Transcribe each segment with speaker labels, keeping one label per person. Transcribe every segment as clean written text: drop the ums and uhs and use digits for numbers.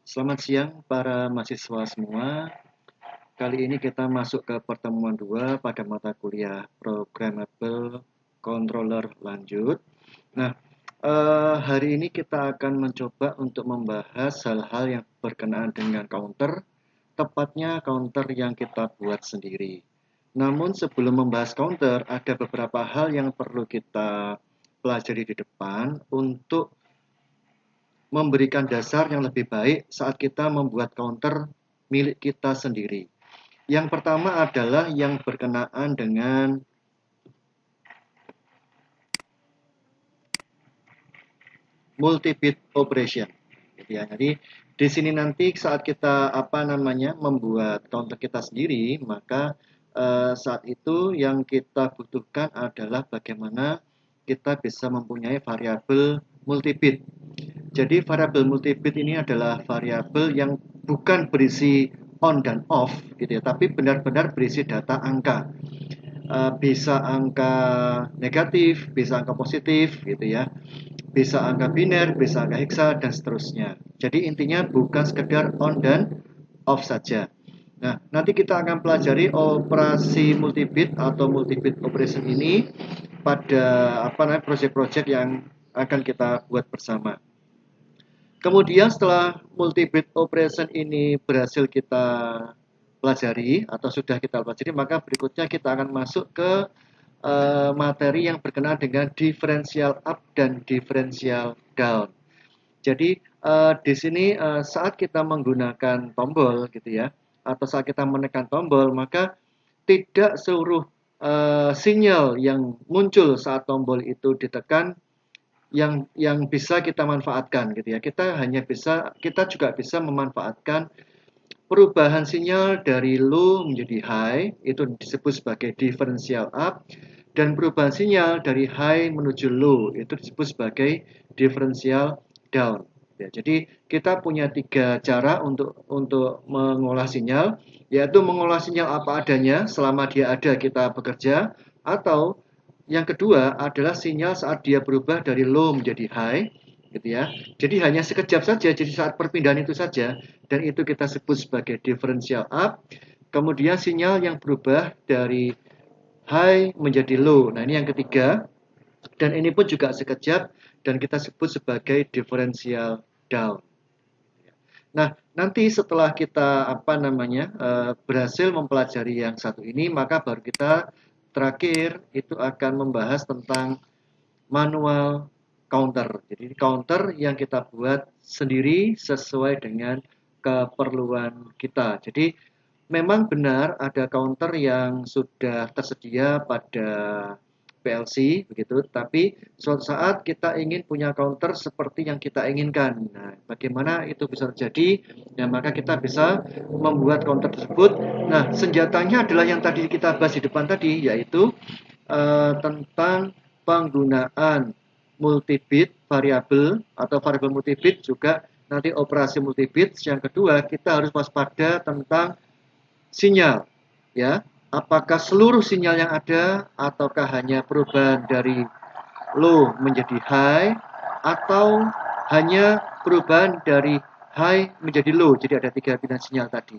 Speaker 1: Selamat siang para mahasiswa semua. Kali ini kita masuk ke pertemuan 2 pada mata kuliah Programmable Controller lanjut. Nah, hari ini kita akan mencoba untuk membahas hal-hal yang berkenaan dengan counter, tepatnya counter yang kita buat sendiri. Namun sebelum membahas counter, ada beberapa hal yang perlu kita pelajari di depan untuk memberikan dasar yang lebih baik saat kita membuat counter milik kita sendiri. Yang pertama adalah yang berkenaan dengan multi-bit operation. Jadi di sini nanti saat kita membuat counter kita sendiri, maka saat itu yang kita butuhkan adalah bagaimana kita bisa mempunyai variabel multi-bit. Jadi variabel multi-bit ini adalah variabel yang bukan berisi on dan off gitu ya, tapi benar-benar berisi data angka. Bisa angka negatif, bisa angka positif gitu ya. Bisa angka biner, bisa angka heksa dan seterusnya. Jadi intinya bukan sekedar on dan off saja. Nah, nanti kita akan pelajari operasi multibit atau multibit operation ini pada proyek-proyek yang akan kita buat bersama. Kemudian setelah multi-bit operation ini berhasil kita pelajari atau sudah kita pelajari, maka berikutnya kita akan masuk ke materi yang berkenaan dengan differential up dan differential down. Jadi di sini saat kita menggunakan tombol gitu ya, atau saat kita menekan tombol, maka tidak seluruh sinyal yang muncul saat tombol itu ditekan yang bisa kita manfaatkan gitu ya. Kita juga bisa memanfaatkan perubahan sinyal dari low menjadi high, itu disebut sebagai differential up, dan perubahan sinyal dari high menuju low itu disebut sebagai differential down. Ya, jadi kita punya 3 cara untuk mengolah sinyal, yaitu mengolah sinyal apa adanya selama dia ada kita bekerja, atau yang kedua adalah sinyal saat dia berubah dari low menjadi high, gitu ya. Jadi hanya sekejap saja, jadi saat perpindahan itu saja, dan itu kita sebut sebagai differential up. Kemudian sinyal yang berubah dari high menjadi low. Nah, ini yang ketiga, dan ini pun juga sekejap, dan kita sebut sebagai differential down. Nah, nanti setelah kita berhasil mempelajari yang satu ini, maka baru kita terakhir itu akan membahas tentang manual counter. Jadi counter yang kita buat sendiri sesuai dengan keperluan kita. Jadi memang benar ada counter yang sudah tersedia pada PLC begitu, tapi suatu saat kita ingin punya counter seperti yang kita inginkan. Nah, bagaimana itu bisa terjadi? Nah, maka kita bisa membuat counter tersebut. Nah, senjatanya adalah yang tadi kita bahas di depan tadi, yaitu tentang penggunaan multibit variabel atau variabel multibit, juga nanti operasi multibit. Yang kedua, kita harus waspada tentang sinyal, ya. Apakah seluruh sinyal yang ada ataukah hanya perubahan dari low menjadi high, atau hanya perubahan dari high menjadi low. Jadi ada 3 pilihan sinyal tadi.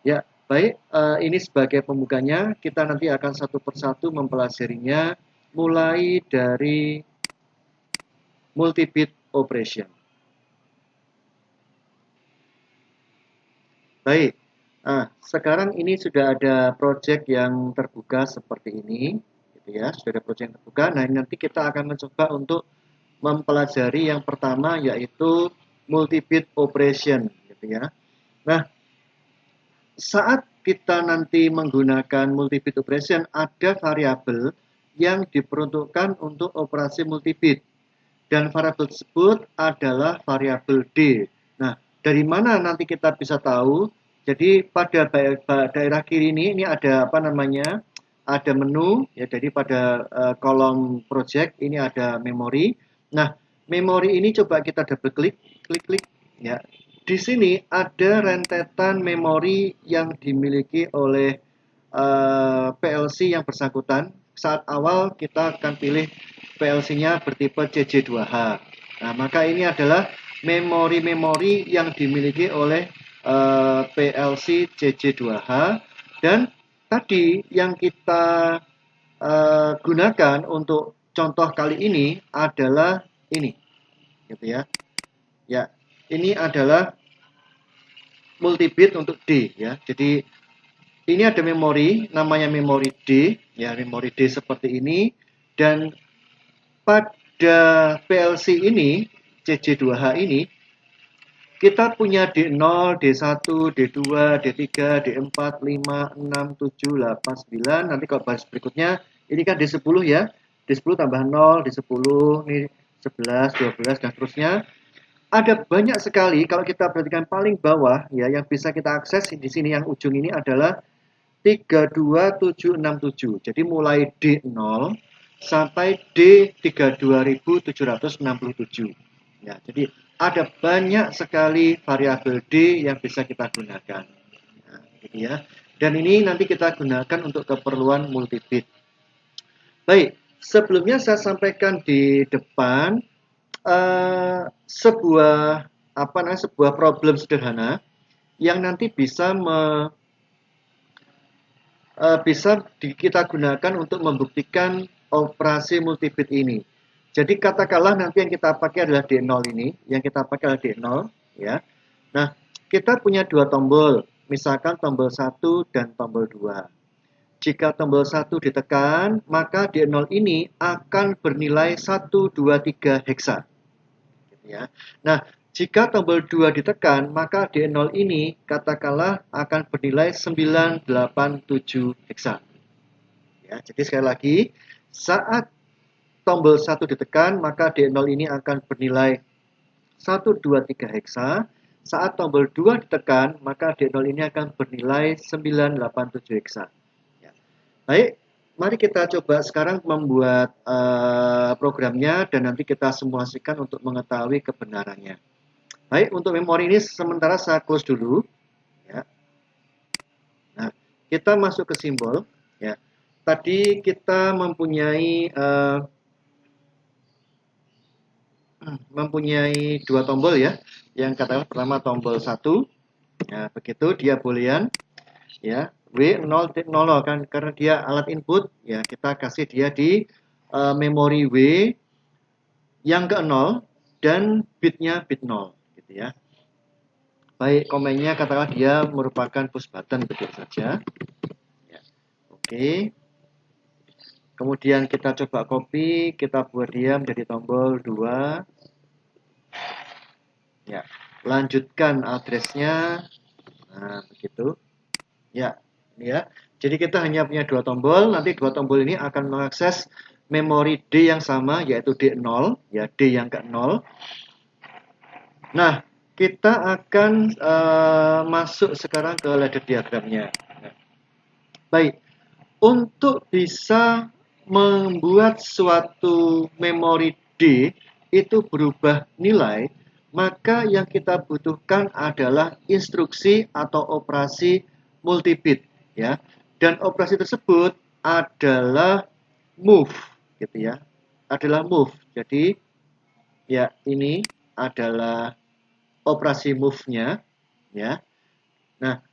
Speaker 1: Ya, baik, ini sebagai pembukanya. Kita nanti akan satu persatu mempelajarinya mulai dari multi-bit operation. Baik, sekarang ini sudah ada project yang terbuka seperti ini, gitu ya. Sudah ada project yang terbuka. Nah, nanti kita akan mencoba untuk mempelajari yang pertama, yaitu multi-bit operation, gitu ya. Nah, saat kita nanti menggunakan multi-bit operation, ada variabel yang diperuntukkan untuk operasi multi-bit. Dan variabel tersebut adalah variabel D. Nah, dari mana nanti kita bisa tahu? Jadi pada daerah kiri ini ada ada menu ya. Jadi pada kolom project ini ada memori. Nah, memori ini coba kita double klik ya. Di sini ada rentetan memori yang dimiliki oleh PLC yang bersangkutan. Saat awal kita akan pilih PLC-nya bertipe CJ2H. Nah, maka ini adalah memori-memori yang dimiliki oleh PLC CJ2H, dan tadi yang kita gunakan untuk contoh kali ini adalah ini, gitu ya. Ya, ini adalah multibit untuk D ya. Jadi ini ada memori, namanya memori D, ya memori D seperti ini. Dan pada PLC ini, CJ2H ini, kita punya D0, D1, D2, D3, D4, 5, 6, 7, 8, 9. Nanti kalau baris berikutnya, ini kan D10 ya. D10 tambah 0, D10, ini 11, 12, dan seterusnya. Ada banyak sekali, kalau kita perhatikan paling bawah, ya yang bisa kita akses di sini yang ujung ini adalah 32767. Jadi mulai D0 sampai D32767. Ya, jadi ada banyak sekali variabel D yang bisa kita gunakan. Nah, gitu ya. Dan ini nanti kita gunakan untuk keperluan multibit. Baik, sebelumnya saya sampaikan di depan sebuah problem sederhana yang nanti bisa kita gunakan untuk membuktikan operasi multibit ini. Jadi katakanlah nanti yang kita pakai adalah D0 ini, yang kita pakai adalah D0 ya. Nah, kita punya dua tombol, misalkan tombol 1 dan tombol 2. Jika tombol 1 ditekan, maka D0 ini akan bernilai 1, 2, 3 heksa. Ya. Nah, jika tombol 2 ditekan, maka D0 ini katakanlah akan bernilai 987 heksa. Ya, jadi sekali lagi, saat tombol 1 ditekan, maka D0 ini akan bernilai 1, 2, 3 heksa. Saat tombol 2 ditekan, maka D0 ini akan bernilai 987 heksa. Ya. Baik, mari kita coba sekarang membuat programnya dan nanti kita simulasikan untuk mengetahui kebenarannya. Baik, untuk memori ini sementara saya close dulu. Ya. Nah, kita masuk ke simbol. Ya. Tadi kita mempunyai dua tombol ya. Yang katakan pertama tombol 1. Ya, begitu dia boolean ya. W0 0 kan karena dia alat input ya, kita kasih dia di memori W yang ke 0 dan bitnya bit 0 gitu ya. Baik, komennya katakanlah dia merupakan push button begitu saja. Ya. Oke. Kemudian kita coba copy, kita buat dia menjadi tombol 2. Ya, lanjutkan addressnya. Nah, begitu. Ya, ini ya. Jadi kita hanya punya dua tombol, nanti dua tombol ini akan mengakses memori D yang sama, yaitu D0, ya D yang ke 0. Nah, kita akan masuk sekarang ke ladder diagramnya. Nah, baik, untuk bisa membuat suatu memori D itu berubah nilai, maka yang kita butuhkan adalah instruksi atau operasi multibit ya. Dan operasi tersebut adalah move gitu ya. Adalah move. Jadi ya ini adalah operasi move-nya ya. Nah,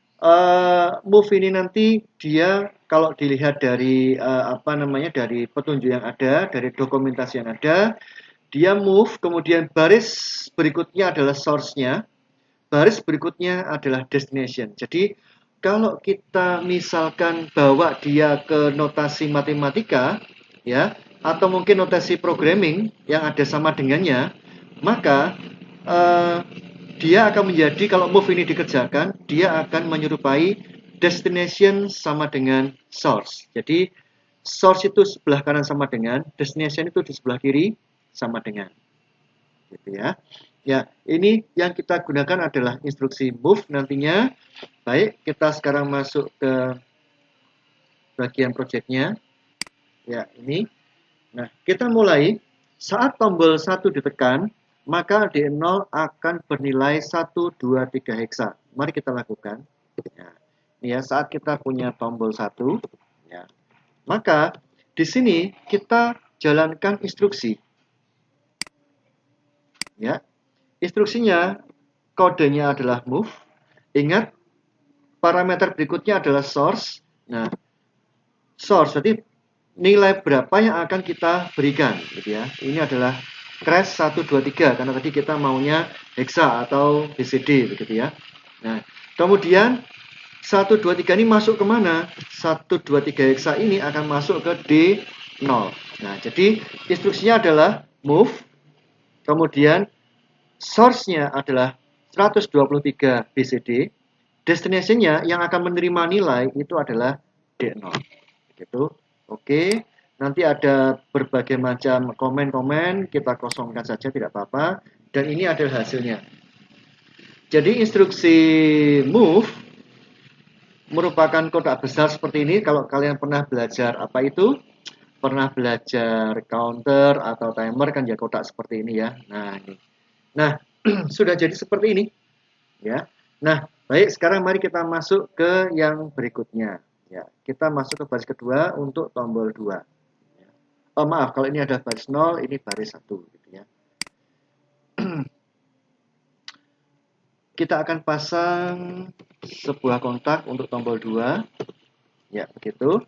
Speaker 1: move ini nanti dia kalau dilihat dari dari petunjuk yang ada, dari dokumentasi yang ada, dia move, kemudian baris berikutnya adalah source-nya, baris berikutnya adalah destination. Jadi kalau kita misalkan bawa dia ke notasi matematika, ya, atau mungkin notasi programming yang ada sama dengannya, maka dia akan menjadi, kalau move ini dikerjakan, dia akan menyerupai destination sama dengan source. Jadi source itu sebelah kanan sama dengan, destination itu di sebelah kiri sama dengan. Gitu ya. Ya, ini yang kita gunakan adalah instruksi move nantinya. Baik, kita sekarang masuk ke bagian projectnya. Ya, ini. Nah, kita mulai. Saat tombol 1 ditekan, maka D0 akan bernilai 1, 2, 3 heksa. Mari kita lakukan. Ya, ini ya, saat kita punya tombol 1, ya, maka di sini kita jalankan instruksi. Ya, instruksinya, kodenya adalah move. Ingat, parameter berikutnya adalah source. Nah, source berarti nilai berapa yang akan kita berikan gitu ya. Ini adalah crash 123 karena tadi kita maunya hexa atau BCD begitu ya. Nah, kemudian 123 ini masuk kemana? 123 hexa ini akan masuk ke D0. Nah, jadi instruksinya adalah move, kemudian source-nya adalah 123 BCD, destination-nya yang akan menerima nilai itu adalah D0. Gitu. Oke, nanti ada berbagai macam komen-komen, kita kosongkan saja tidak apa-apa. Dan ini adalah hasilnya. Jadi instruksi move merupakan kotak besar seperti ini. Kalau kalian pernah belajar apa itu? Pernah belajar counter atau timer kan ya kotak seperti ini ya. Nah, ini. Nah, sudah jadi seperti ini ya. Nah, baik, sekarang mari kita masuk ke yang berikutnya. Ya, kita masuk ke baris kedua untuk tombol 2. Oh, maaf, kalau ini ada baris 0, ini baris 1 gitu ya. Kita akan pasang sebuah kontak untuk tombol 2. Ya, begitu.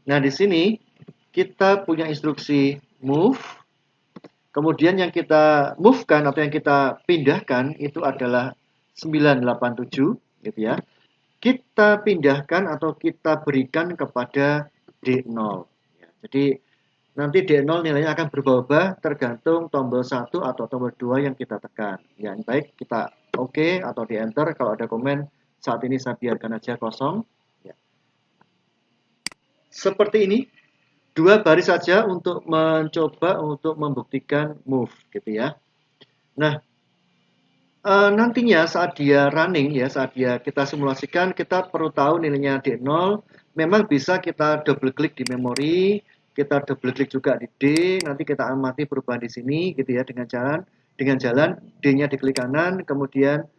Speaker 1: Nah, di sini kita punya instruksi move. Kemudian yang kita move-kan atau yang kita pindahkan itu adalah 987 gitu ya. Kita pindahkan atau kita berikan kepada D0. Ya, jadi nanti D0 nilainya akan berubah-ubah tergantung tombol 1 atau tombol 2 yang kita tekan. Ya, baik kita oke atau di enter. Kalau ada komen saat ini saya biarkan aja kosong. Ya. Seperti ini. Dua baris saja untuk mencoba untuk membuktikan move gitu ya. Nah, nantinya saat dia running ya, saat dia kita simulasikan, kita perlu tahu nilainya D0. Memang bisa kita double klik di memori, kita double klik juga di D, nanti kita amati perubahan di sini gitu ya dengan jalan D-nya diklik kanan, kemudian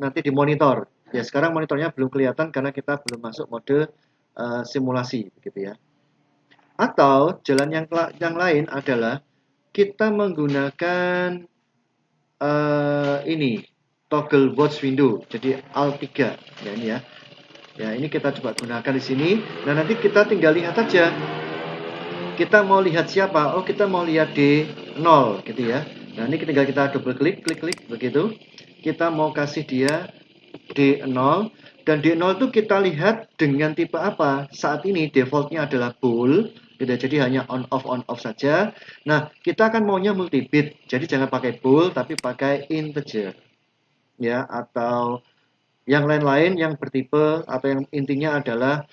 Speaker 1: nanti dimonitor. Ya, sekarang monitornya belum kelihatan karena kita belum masuk mode simulasi gitu ya. Atau jalan yang lain adalah kita menggunakan ini toggle watch window, jadi Alt 3 ya ini ya. Ya, ini kita coba gunakan di sini. Nah, nanti kita tinggal lihat aja. Kita mau lihat siapa? Oh, kita mau lihat D0 gitu ya. Nah, ini tinggal kita double klik, klik begitu. Kita mau kasih dia D0 dan D0 itu kita lihat dengan tipe apa. Saat ini defaultnya adalah bool gitu, jadi hanya on off saja. Nah, kita akan maunya multi bit, jadi jangan pakai bool tapi pakai integer ya, atau yang lain-lain yang bertipe atau yang intinya adalah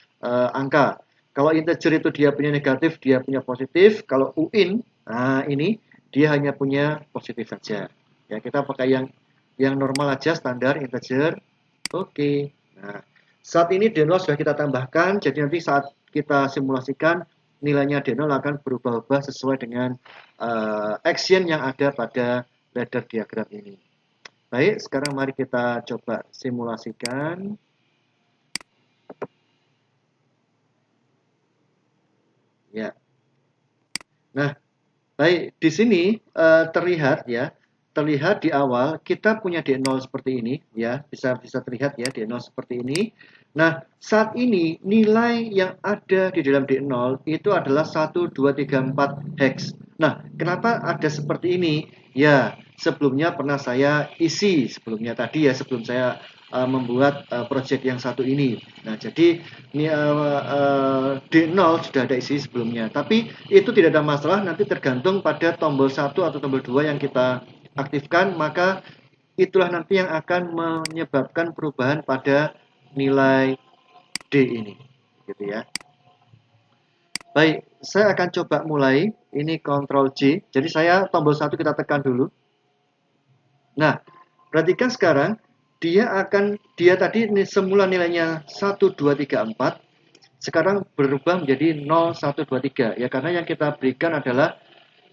Speaker 1: angka. Kalau integer itu dia punya negatif, dia punya positif. Kalau uin, nah ini dia hanya punya positif saja. Ya, kita pakai yang normal aja, standar integer. Oke. Nah, saat ini D0 sudah kita tambahkan, jadi nanti saat kita simulasikan nilainya D0 akan berubah-ubah sesuai dengan action yang ada pada ladder diagram ini. Baik, sekarang mari kita coba simulasikan. Ya. Nah, baik, di sini terlihat ya, terlihat di awal kita punya D0 seperti ini ya, bisa terlihat ya D0 seperti ini. Nah, saat ini nilai yang ada di dalam D0 itu adalah 1 2 3 4 hex. Nah, kenapa ada seperti ini? Ya, sebelumnya pernah saya isi sebelumnya tadi ya, sebelum saya membuat project yang satu ini. Nah, jadi ini D0 sudah ada isi sebelumnya, tapi itu tidak ada masalah, nanti tergantung pada tombol 1 atau tombol 2 yang kita aktifkan, maka itulah nanti yang akan menyebabkan perubahan pada nilai D ini gitu ya. Baik, saya akan coba mulai. Ini Ctrl J. Jadi saya tombol 1 kita tekan dulu. Nah, perhatikan sekarang dia tadi semula nilainya 1 2 3 4, sekarang berubah menjadi 0 1 2 3 ya, karena yang kita berikan adalah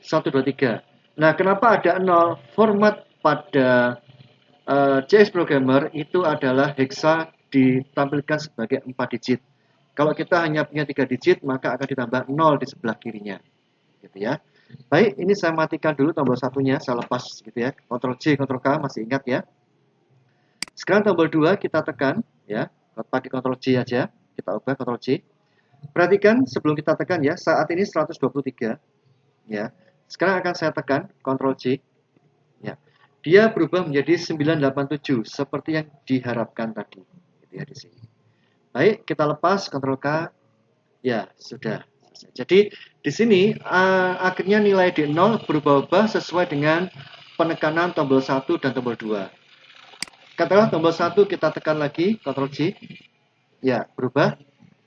Speaker 1: 1 2 3. Nah, kenapa ada 0? Format pada CS Programmer itu adalah hexa ditampilkan sebagai 4 digit. Kalau kita hanya punya 3 digit, maka akan ditambah 0 di sebelah kirinya. Gitu ya. Baik, ini saya matikan dulu tombol satunya, saya lepas gitu ya. Ctrl J, Ctrl K, masih ingat ya. Sekarang tombol 2 kita tekan ya, pakai Ctrl J aja, kita ubah Ctrl J. Perhatikan sebelum kita tekan ya, saat ini 123 ya. Sekarang akan saya tekan Ctrl J ya. Dia berubah menjadi 987 seperti yang diharapkan tadi gitu ya di sini. Baik, kita lepas Ctrl K. Ya, sudah. Jadi di sini akhirnya nilai D0 berubah-ubah sesuai dengan penekanan tombol 1 dan tombol 2. Katakanlah tombol 1 kita tekan lagi, Ctrl J. Ya, berubah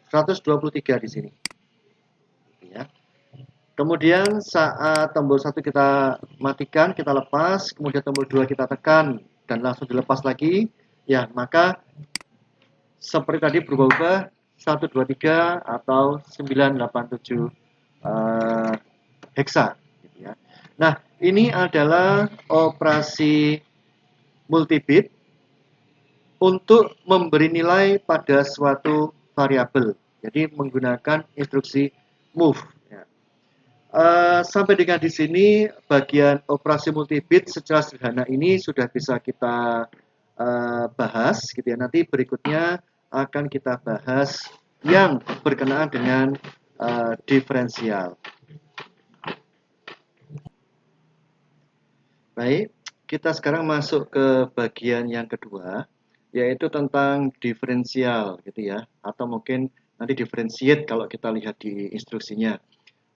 Speaker 1: 123 di sini. Ya. Kemudian saat tombol 1 kita matikan, kita lepas, kemudian tombol 2 kita tekan dan langsung dilepas lagi, ya, maka seperti tadi berubah-ubah 123 atau 987 hexa gitu ya. Nah, ini adalah operasi multibit untuk memberi nilai pada suatu variabel. Jadi menggunakan instruksi move. Ya. Sampai dengan di sini bagian operasi multibit secara sederhana ini sudah bisa kita bahas gitu ya. Nanti berikutnya akan kita bahas yang berkenaan dengan diferensial. Baik, kita sekarang masuk ke bagian yang kedua, yaitu tentang diferensial gitu ya, atau mungkin nanti differentiate kalau kita lihat di instruksinya.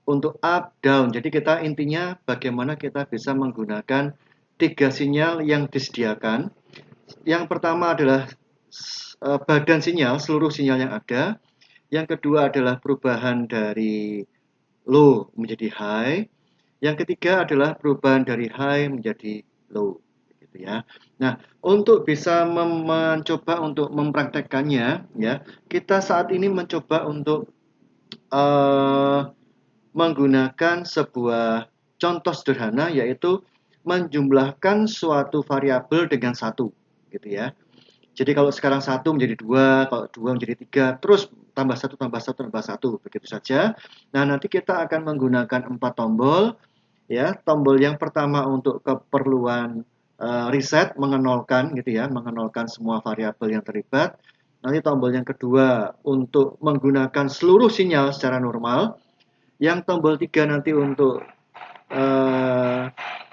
Speaker 1: Untuk up, down, jadi kita intinya bagaimana kita bisa menggunakan 3 sinyal yang disediakan. Yang pertama adalah badan sinyal, seluruh sinyal yang ada. Yang kedua adalah perubahan dari low menjadi high. Yang ketiga adalah perubahan dari high menjadi low, gitu ya. Nah, untuk bisa mencoba untuk mempraktekkannya, ya, kita saat ini mencoba untuk menggunakan sebuah contoh sederhana, yaitu menjumlahkan suatu variabel dengan satu, gitu ya. Jadi kalau sekarang satu menjadi dua, kalau dua menjadi tiga, terus tambah satu, tambah satu, tambah satu, begitu saja. Nah, nanti kita akan menggunakan 4 tombol, ya. Tombol yang pertama untuk keperluan reset, mengenolkan gitu ya, mengenolkan semua variabel yang terlibat. Nanti tombol yang kedua untuk menggunakan seluruh sinyal secara normal. Yang tombol 3 nanti untuk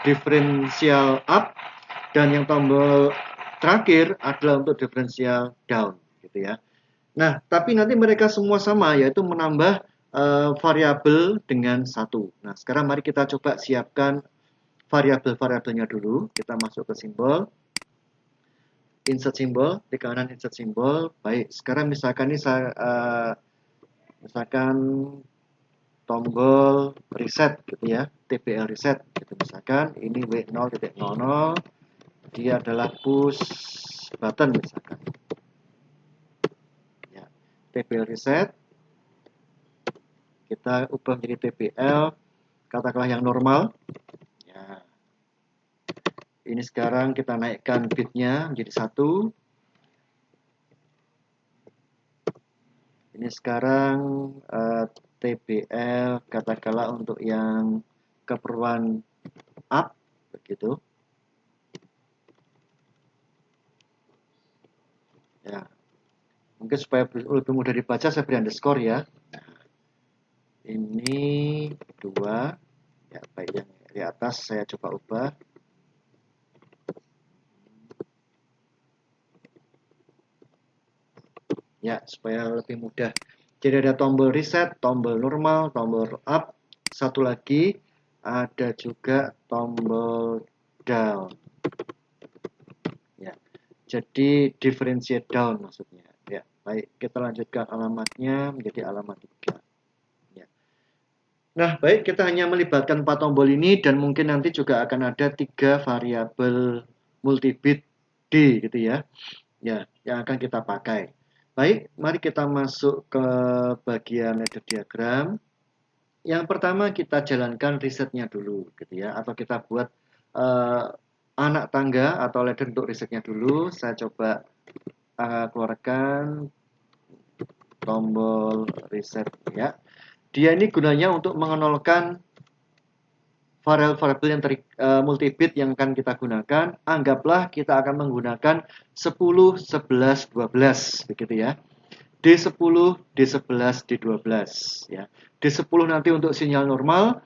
Speaker 1: diferensial up, dan yang tombol terakhir adalah untuk diferensial down gitu ya. Nah, tapi nanti mereka semua sama, yaitu menambah variabel dengan satu. Nah, sekarang mari kita coba siapkan variabel-variabelnya dulu. Kita masuk ke simbol, insert simbol, di kanan insert simbol. Baik, sekarang misalkan ini saya misalkan tombol reset gitu ya, TBL reset gitu. Misalkan ini W0.00, dia adalah push button misalkan ya. TBL reset kita ubah menjadi TBL katakanlah yang normal ya. Ini sekarang kita naikkan bitnya menjadi 1. Ini sekarang TBL katakanlah untuk yang keperluan up begitu ya. Mungkin supaya lebih mudah dibaca saya beri underscore ya. Ini 2 ya, baik, yang di atas saya coba ubah ya supaya lebih mudah. Jadi ada tombol reset, tombol normal, tombol up, satu lagi ada juga tombol down ya. Jadi differentiate down maksudnya ya. Baik, kita lanjutkan alamatnya menjadi alamat 3 ya. Nah, baik, kita hanya melibatkan 4 tombol ini dan mungkin nanti juga akan ada 3 variabel multibit D gitu ya. Ya, yang akan kita pakai. Baik, mari kita masuk ke bagian ladder diagram. Yang pertama kita jalankan risetnya dulu gitu ya, atau kita buat anak tangga atau ladder untuk risetnya dulu. Saya coba keluarkan tombol reset ya. Dia ini gunanya untuk mengenolkan variabel yang multibit yang akan kita gunakan, anggaplah kita akan menggunakan 10, 11, 12 begitu ya. D10, D11, D12 ya. D10 nanti untuk sinyal normal,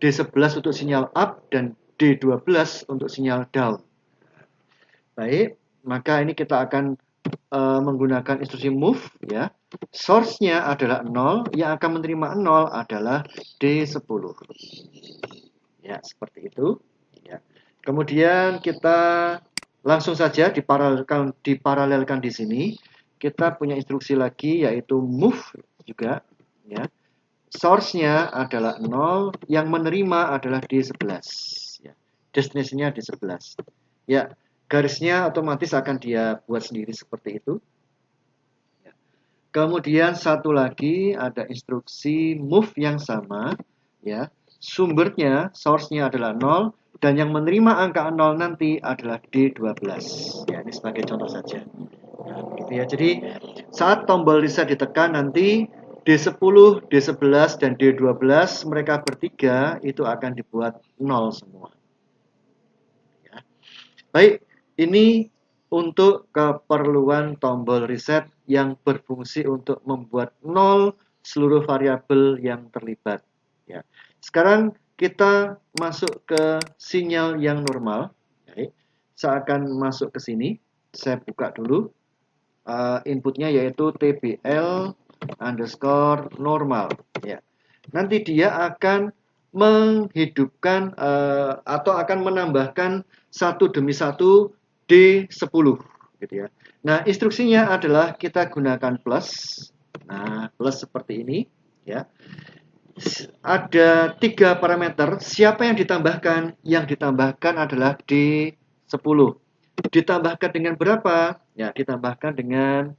Speaker 1: D11 untuk sinyal up, dan D12 untuk sinyal down. Baik, maka ini kita akan menggunakan instruksi move ya. Source-nya adalah 0, yang akan menerima 0 adalah D10. Ya, seperti itu ya. Kemudian kita langsung saja diparalelkan di sini. Kita punya instruksi lagi yaitu move juga ya. Source-nya adalah 0, yang menerima adalah D11 ya. Destination-nya D11. Ya, garisnya otomatis akan dia buat sendiri seperti itu. Ya. Kemudian satu lagi ada instruksi move yang sama ya. Sumbernya, source-nya adalah 0, dan yang menerima angka 0 nanti adalah D12. Ya, ini sebagai contoh saja. Nah, gitu ya. Jadi saat tombol reset ditekan nanti D10, D11, dan D12 mereka bertiga itu akan dibuat 0 semua. Ya. Baik, ini untuk keperluan tombol reset yang berfungsi untuk membuat 0 seluruh variabel yang terlibat. Ya. Sekarang kita masuk ke sinyal yang normal. Baik. Saya akan masuk ke sini. Saya buka dulu. Inputnya yaitu tbl underscore normal ya. Nanti dia akan menghidupkan atau akan menambahkan satu demi satu D10 gitu ya. Nah, instruksinya adalah kita gunakan plus. Nah, plus seperti ini ya. Ada 3 parameter. Siapa yang ditambahkan? Yang ditambahkan adalah D10. Ditambahkan dengan berapa? Ya, ditambahkan dengan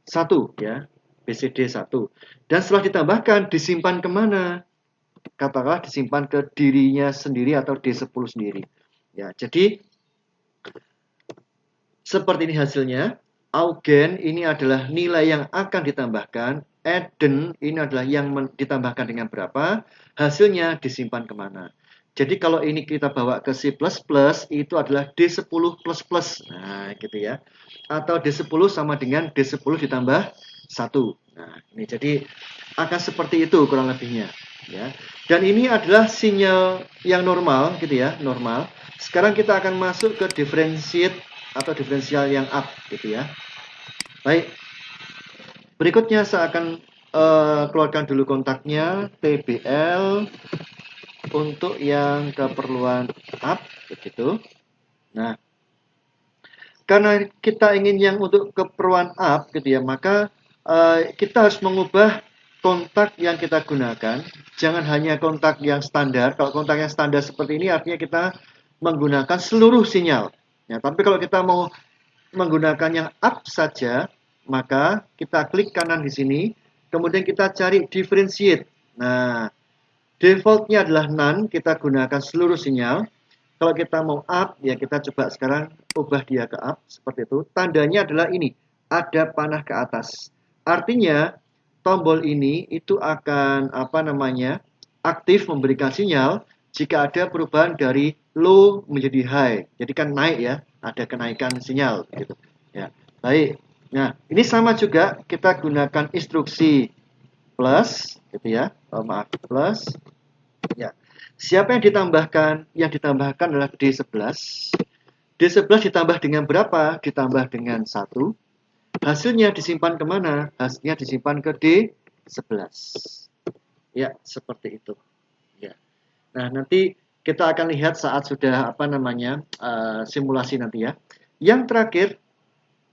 Speaker 1: 1 ya, BCD 1. Dan setelah ditambahkan, disimpan kemana? Katakanlah disimpan ke dirinya sendiri atau D10 sendiri. Ya, jadi seperti ini hasilnya. Augen ini adalah nilai yang akan ditambahkan. Addend ini adalah yang ditambahkan dengan berapa. Hasilnya disimpan kemana. Jadi kalau ini kita bawa ke C++, itu adalah D10++. Nah, gitu ya. Atau D10 sama dengan D10 ditambah 1. Nah, ini jadi akan seperti itu kurang lebihnya. Ya. Dan ini adalah sinyal yang normal, gitu ya, normal. Sekarang kita akan masuk ke differentiate atau diferensial yang up, gitu ya. Baik. Berikutnya saya akan keluarkan dulu kontaknya, TBL untuk yang keperluan up begitu. Nah, karena kita ingin yang untuk keperluan up gitu ya, maka kita harus mengubah kontak yang kita gunakan. Jangan hanya kontak yang standar. Kalau kontak yang standar seperti ini artinya kita menggunakan seluruh sinyal. Ya, tapi kalau kita mau menggunakan yang up saja, maka kita klik kanan di sini, kemudian kita cari differentiate. Nah, defaultnya adalah none, kita gunakan seluruh sinyal. Kalau kita mau up, ya kita coba sekarang ubah dia ke up, seperti itu. Tandanya adalah ini, ada panah ke atas. Artinya, tombol ini itu akan, aktif memberikan sinyal jika ada perubahan dari low menjadi high. Jadi kan naik ya, ada kenaikan sinyal gitu. Ya, baik. Nah, ini sama juga kita gunakan instruksi plus gitu ya. Plus. Ya. Siapa yang ditambahkan? Yang ditambahkan adalah D11. D11 ditambah dengan berapa? Ditambah dengan 1. Hasilnya disimpan kemana? Hasilnya disimpan ke D11. Ya, seperti itu. Ya. Nah, nanti kita akan lihat saat sudah simulasi nanti ya. Yang terakhir,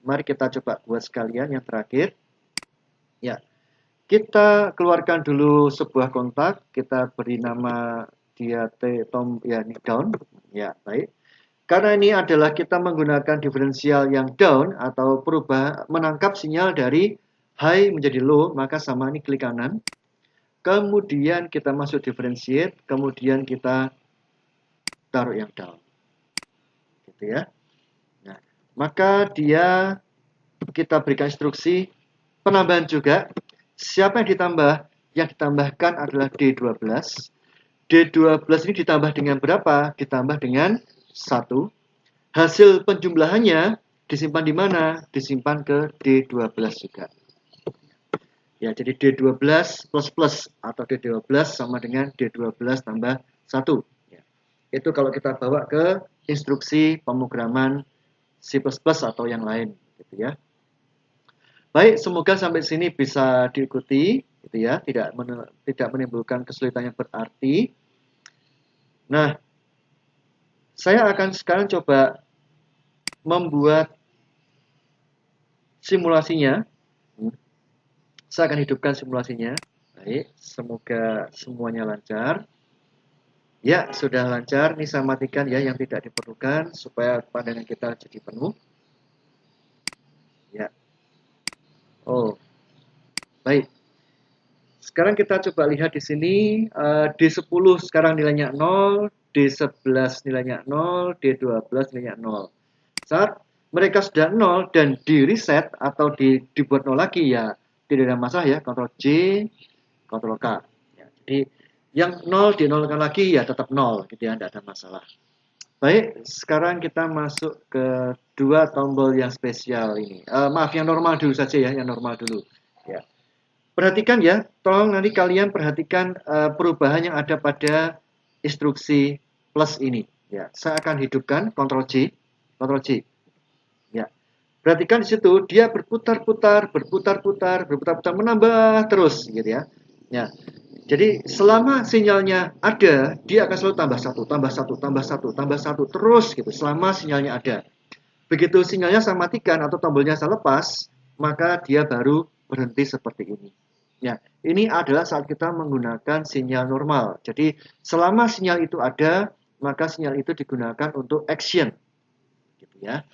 Speaker 1: mari kita coba buat sekalian yang terakhir. Ya. Kita keluarkan dulu sebuah kontak, kita beri nama dia ini down. Ya, baik. Karena ini adalah kita menggunakan diferensial yang down atau menangkap sinyal dari high menjadi low, maka sama ini klik kanan. Kemudian kita masuk differentiate, kemudian kita taruh yang down. Gitu ya. Nah, maka kita berikan instruksi penambahan juga. Siapa yang ditambah? Yang ditambahkan adalah D12. D12 ini ditambah dengan berapa? Ditambah dengan 1. Hasil penjumlahannya disimpan di mana? Disimpan ke D12 juga. Ya, jadi D12 plus atau D12 sama dengan D12 tambah 1. Ya. Itu kalau kita bawa ke instruksi pemrograman C++ atau yang lain gitu ya. Baik, semoga sampai sini bisa diikuti gitu ya, tidak menimbulkan kesulitan yang berarti. Nah, saya akan sekarang coba membuat simulasinya. Saya akan hidupkan simulasinya. Baik, semoga semuanya lancar. Ya, sudah lancar. Ini saya matikan ya yang tidak diperlukan supaya pandangan kita jadi penuh. Ya. Oh, baik. Sekarang kita coba lihat di sini D10 sekarang nilainya 0, D11 nilainya 0, D12 nilainya 0. Saat mereka sudah 0 dan di reset atau dibuat 0 lagi ya tidak ada masalah ya, Ctrl J, Ctrl K. Ya, jadi yang 0 di-nolkan lagi ya tetap 0 gitu ya, tidak ada masalah. Baik, sekarang kita masuk ke dua tombol yang spesial ini. Maaf, yang normal dulu saja ya, yang normal dulu. Ya. Perhatikan ya, tolong nanti kalian perhatikan perubahan yang ada pada instruksi plus ini. Ya, saya akan hidupkan Ctrl J, Ctrl J. Ya, perhatikan di situ dia berputar-putar, menambah terus, gitu ya. Ya, jadi selama sinyalnya ada, dia akan selalu tambah satu, tambah satu, tambah satu, tambah satu terus, gitu. Selama sinyalnya ada. Begitu sinyalnya saya matikan atau tombolnya saya lepas, maka dia baru berhenti seperti ini. Ya, ini adalah saat kita menggunakan sinyal normal. Jadi selama sinyal itu ada, maka sinyal itu digunakan untuk action, gitu ya.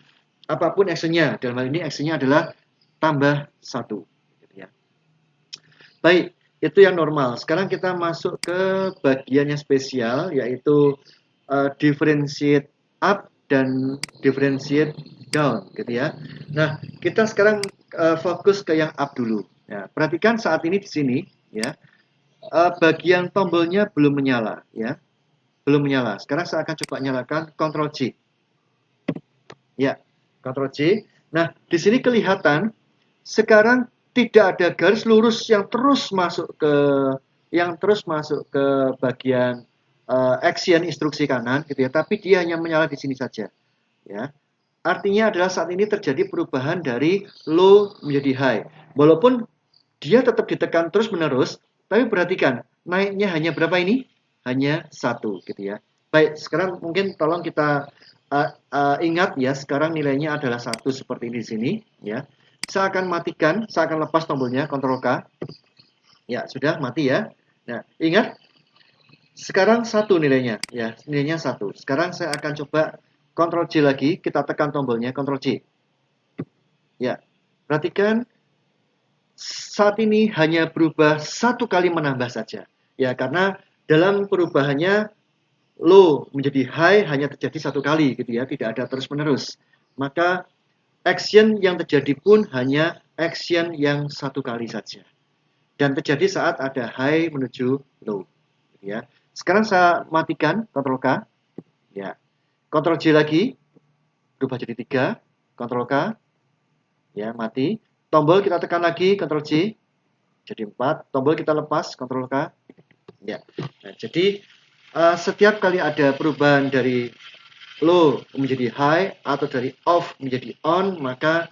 Speaker 1: Apapun actionnya, dalam hal ini actionnya adalah tambah satu, gitu ya. Baik, itu yang normal. Sekarang kita masuk ke bagian yang spesial, yaitu differentiate up dan differentiate down, gitu ya. Nah, kita sekarang fokus ke yang up dulu. Ya, perhatikan saat ini di sini, ya, bagian tombolnya belum menyala, ya, belum menyala. Sekarang saya akan coba nyalakan Ctrl J. Ya, Ctrl J. Nah, di sini kelihatan sekarang tidak ada garis lurus yang terus masuk ke bagian action instruksi kanan, gitu ya. Tapi dia hanya menyala di sini saja, ya. Artinya adalah saat ini terjadi perubahan dari low menjadi high. Walaupun dia tetap ditekan terus menerus, tapi perhatikan naiknya hanya berapa ini? Hanya satu, gitu ya. Baik, sekarang mungkin tolong kita ingat ya, sekarang nilainya adalah satu seperti ini di sini, ya. Saya akan matikan, saya akan lepas tombolnya, Ctrl K. Ya, sudah mati ya. Nah, ingat, sekarang satu nilainya, ya, nilainya satu. Sekarang saya akan coba Ctrl J lagi, kita tekan tombolnya, Ctrl J. Ya, perhatikan saat ini hanya berubah satu kali menambah saja. Ya, karena dalam perubahannya low menjadi high hanya terjadi satu kali gitu ya, tidak ada terus-menerus. Maka action yang terjadi pun hanya action yang satu kali saja. Dan terjadi saat ada high menuju low gitu ya. Sekarang saya matikan Ctrl K. Ya. Ctrl J lagi, berubah jadi 3, Ctrl K. Ya, mati. Tombol kita tekan lagi, Ctrl J, jadi 4. Tombol kita lepas, Ctrl K. Ya. Nah, jadi setiap kali ada perubahan dari low menjadi high atau dari off menjadi on, maka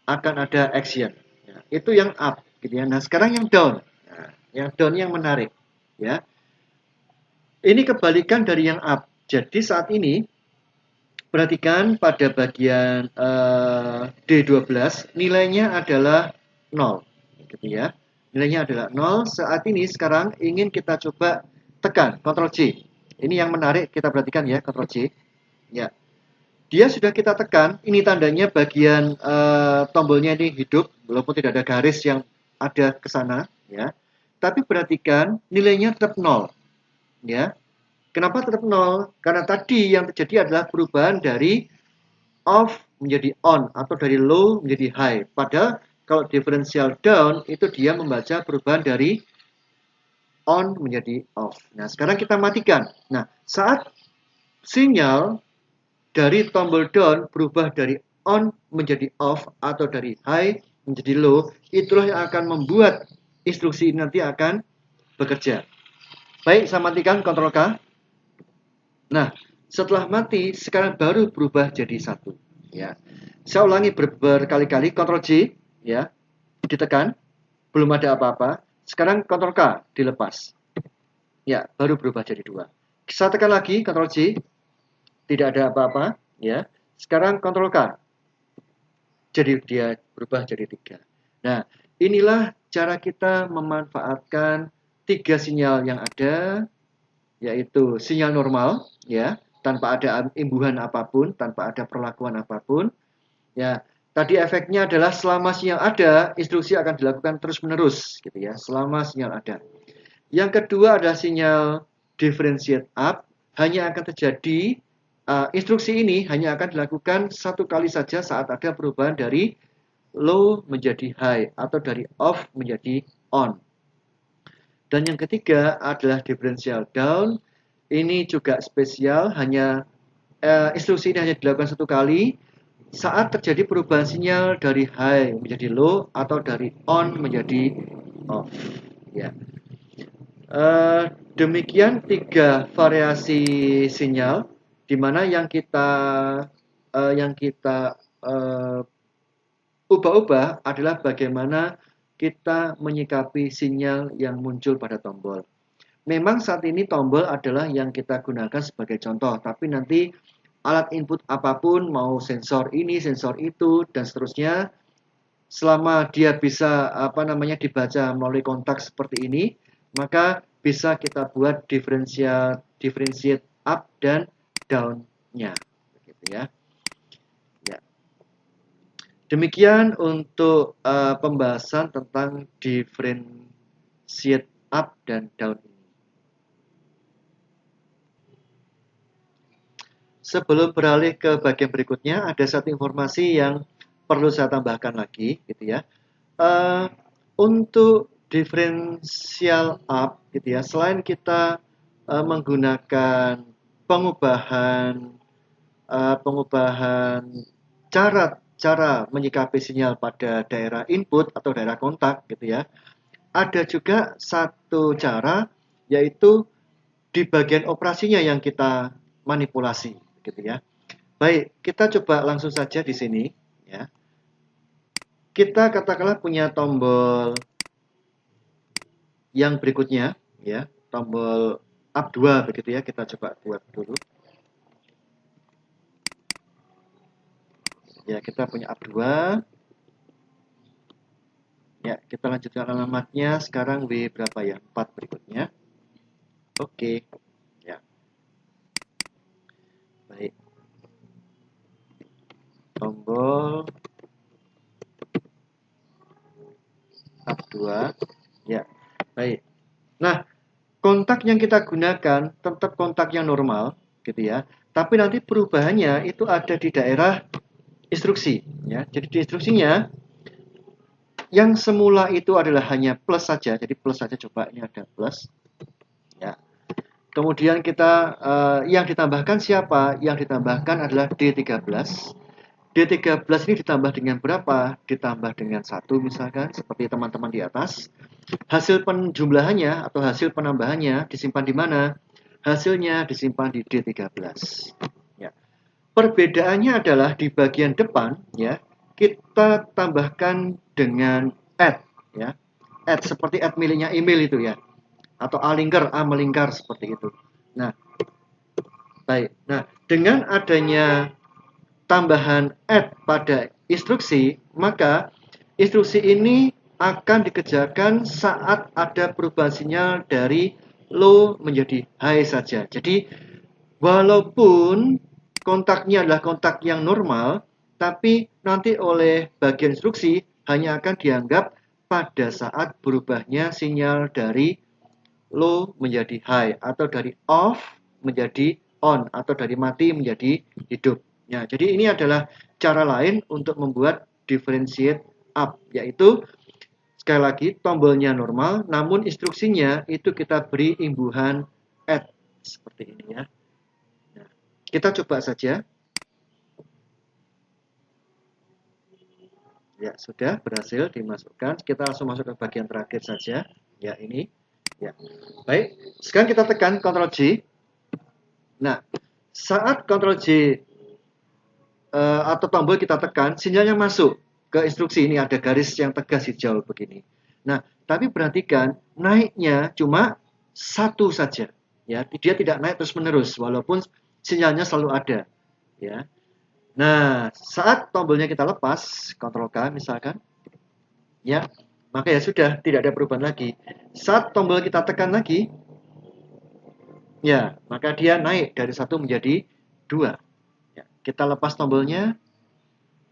Speaker 1: akan ada action. Ya, itu yang up, gitu ya. Nah, sekarang yang down. Nah, yang down yang menarik, ya. Ini kebalikan dari yang up. Jadi saat ini perhatikan pada bagian D12 nilainya adalah 0, gitu ya. Nilainya adalah 0. Saat ini sekarang ingin kita coba tekan Ctrl J. Ini yang menarik, kita perhatikan ya, Ctrl J. Ya. Dia sudah kita tekan, ini tandanya bagian tombolnya ini hidup walaupun tidak ada garis yang ada ke sana, ya. Tapi perhatikan nilainya tetap 0, ya. Kenapa tetap 0? Karena tadi yang terjadi adalah perubahan dari off menjadi on atau dari low menjadi high. Padahal kalau differential down itu dia membaca perubahan dari on menjadi off. Nah, sekarang kita matikan. Nah, saat sinyal dari tombol down berubah dari on menjadi off atau dari high menjadi low, itulah yang akan membuat instruksi ini nanti akan bekerja. Baik, saya matikan Ctrl K. Nah, setelah mati, sekarang baru berubah jadi 1. Ya. Saya ulangi berkali-kali, Ctrl J, ya, ditekan, belum ada apa-apa. Sekarang Ctrl K, dilepas. Ya, baru berubah jadi 2. Saya tekan lagi, Ctrl J, tidak ada apa-apa. Ya. Sekarang Ctrl K, jadi dia berubah jadi 3. Nah, inilah cara kita memanfaatkan 3 sinyal yang ada, yaitu sinyal normal, ya, tanpa ada imbuhan apapun, tanpa ada perlakuan apapun. Ya, tadi efeknya adalah selama sinyal ada, instruksi akan dilakukan terus-menerus, gitu ya, selama sinyal ada. Yang kedua adalah sinyal differentiate up, hanya akan terjadi instruksi ini hanya akan dilakukan satu kali saja saat ada perubahan dari low menjadi high atau dari off menjadi on. Dan yang ketiga adalah differential down. Ini juga spesial, hanya instruksi ini hanya dilakukan satu kali saat terjadi perubahan sinyal dari high menjadi low atau dari on menjadi off. Ya. Demikian 3 variasi sinyal, di mana yang kita ubah-ubah adalah bagaimana kita menyikapi sinyal yang muncul pada tombol. Memang saat ini tombol adalah yang kita gunakan sebagai contoh, tapi nanti alat input apapun, mau sensor ini, sensor itu, dan seterusnya, selama dia bisa dibaca melalui kontak seperti ini, maka bisa kita buat differentiate up dan down-nya, begitu ya. Demikian untuk pembahasan tentang differentiate up dan down ini. Sebelum beralih ke bagian berikutnya, ada satu informasi yang perlu saya tambahkan lagi, gitu ya. Untuk differential up, gitu ya, selain kita menggunakan pengubahan cara menyikapi sinyal pada daerah input atau daerah kontak, gitu ya. Ada juga satu cara, yaitu di bagian operasinya yang kita manipulasi, gitu ya. Baik, kita coba langsung saja di sini, ya. Kita katakanlah punya tombol yang berikutnya, ya, tombol up 2 begitu ya. Kita coba buat dulu. Ya, kita punya up 2. Ya, kita lanjutkan alamatnya. Sekarang W berapa ya? 4 berikutnya. Oke. Ya. Baik. Tombol up 2. Ya. Baik. Nah, kontak yang kita gunakan tetap kontak yang normal, gitu ya. Tapi nanti perubahannya itu ada di daerah instruksi, ya. Jadi di instruksinya yang semula itu adalah hanya plus saja, jadi plus saja, coba ini ada plus, ya. Kemudian kita yang ditambahkan siapa? Yang ditambahkan adalah D13. D13 ini ditambah dengan berapa? Ditambah dengan 1 misalkan, seperti teman-teman di atas. Hasil penjumlahannya atau hasil penambahannya disimpan di mana? Hasilnya disimpan di D13. Ya. Perbedaannya adalah di bagian depan, ya, kita tambahkan dengan add, ya. Add seperti add miliknya email itu ya. Atau A melingkar seperti itu. Nah, baik. Nah, dengan adanya tambahan add pada instruksi, maka instruksi ini akan dikerjakan saat ada perubahan sinyal dari low menjadi high saja. Jadi, walaupun kontaknya adalah kontak yang normal, tapi nanti oleh bagian instruksi hanya akan dianggap pada saat berubahnya sinyal dari low menjadi high atau dari off menjadi on atau dari mati menjadi hidup. Ya, jadi ini adalah cara lain untuk membuat differentiate up, yaitu Sekali lagi, tombolnya normal, namun instruksinya itu kita beri imbuhan add seperti ini ya. Nah, kita coba saja. Ya, sudah berhasil dimasukkan. Kita langsung masuk ke bagian terakhir saja. Ya, ini. Ya. Baik, sekarang kita tekan Ctrl J. Nah, saat Ctrl J atau tombol kita tekan, sinyalnya masuk ke instruksi. Ini ada garis yang tegas hijau begini. Nah, tapi perhatikan naiknya cuma satu saja. Ya, dia tidak naik terus-menerus walaupun sinyalnya selalu ada. Ya. Nah, saat tombolnya kita lepas, Ctrl K misalkan, ya, maka ya sudah, tidak ada perubahan lagi. Saat tombol kita tekan lagi, ya, maka dia naik dari 1 menjadi 2. Ya, kita lepas tombolnya,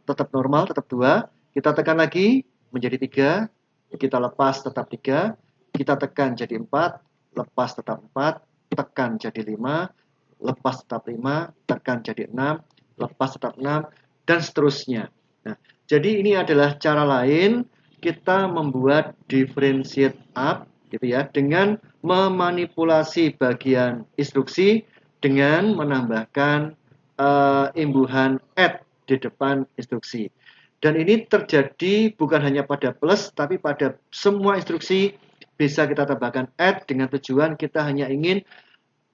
Speaker 1: tetap normal, tetap 2. Kita tekan lagi, menjadi 3. Kita lepas, tetap 3. Kita tekan jadi 4, lepas tetap 4, tekan jadi 5, lepas tetap 5, tekan jadi 6, lepas tetap 6, dan seterusnya. Nah, jadi ini adalah cara lain kita membuat differentiate up gitu ya, dengan memanipulasi bagian instruksi dengan menambahkan imbuhan add di depan instruksi. Dan ini terjadi bukan hanya pada plus, tapi pada semua instruksi bisa kita tambahkan add dengan tujuan kita hanya ingin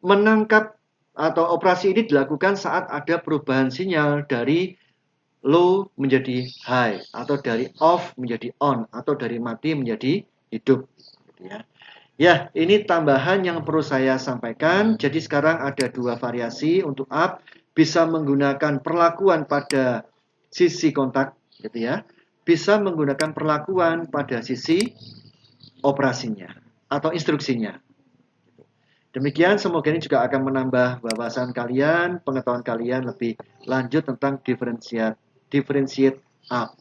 Speaker 1: menangkap atau operasi ini dilakukan saat ada perubahan sinyal dari low menjadi high, atau dari off menjadi on, atau dari mati menjadi hidup. Ya, ya, ini tambahan yang perlu saya sampaikan. Jadi sekarang ada 2 variasi untuk up, bisa menggunakan perlakuan pada sisi kontak, gitu ya. Bisa menggunakan perlakuan pada sisi operasinya atau instruksinya. Demikian, semoga ini juga akan menambah wawasan kalian, pengetahuan kalian lebih lanjut tentang differentiate up.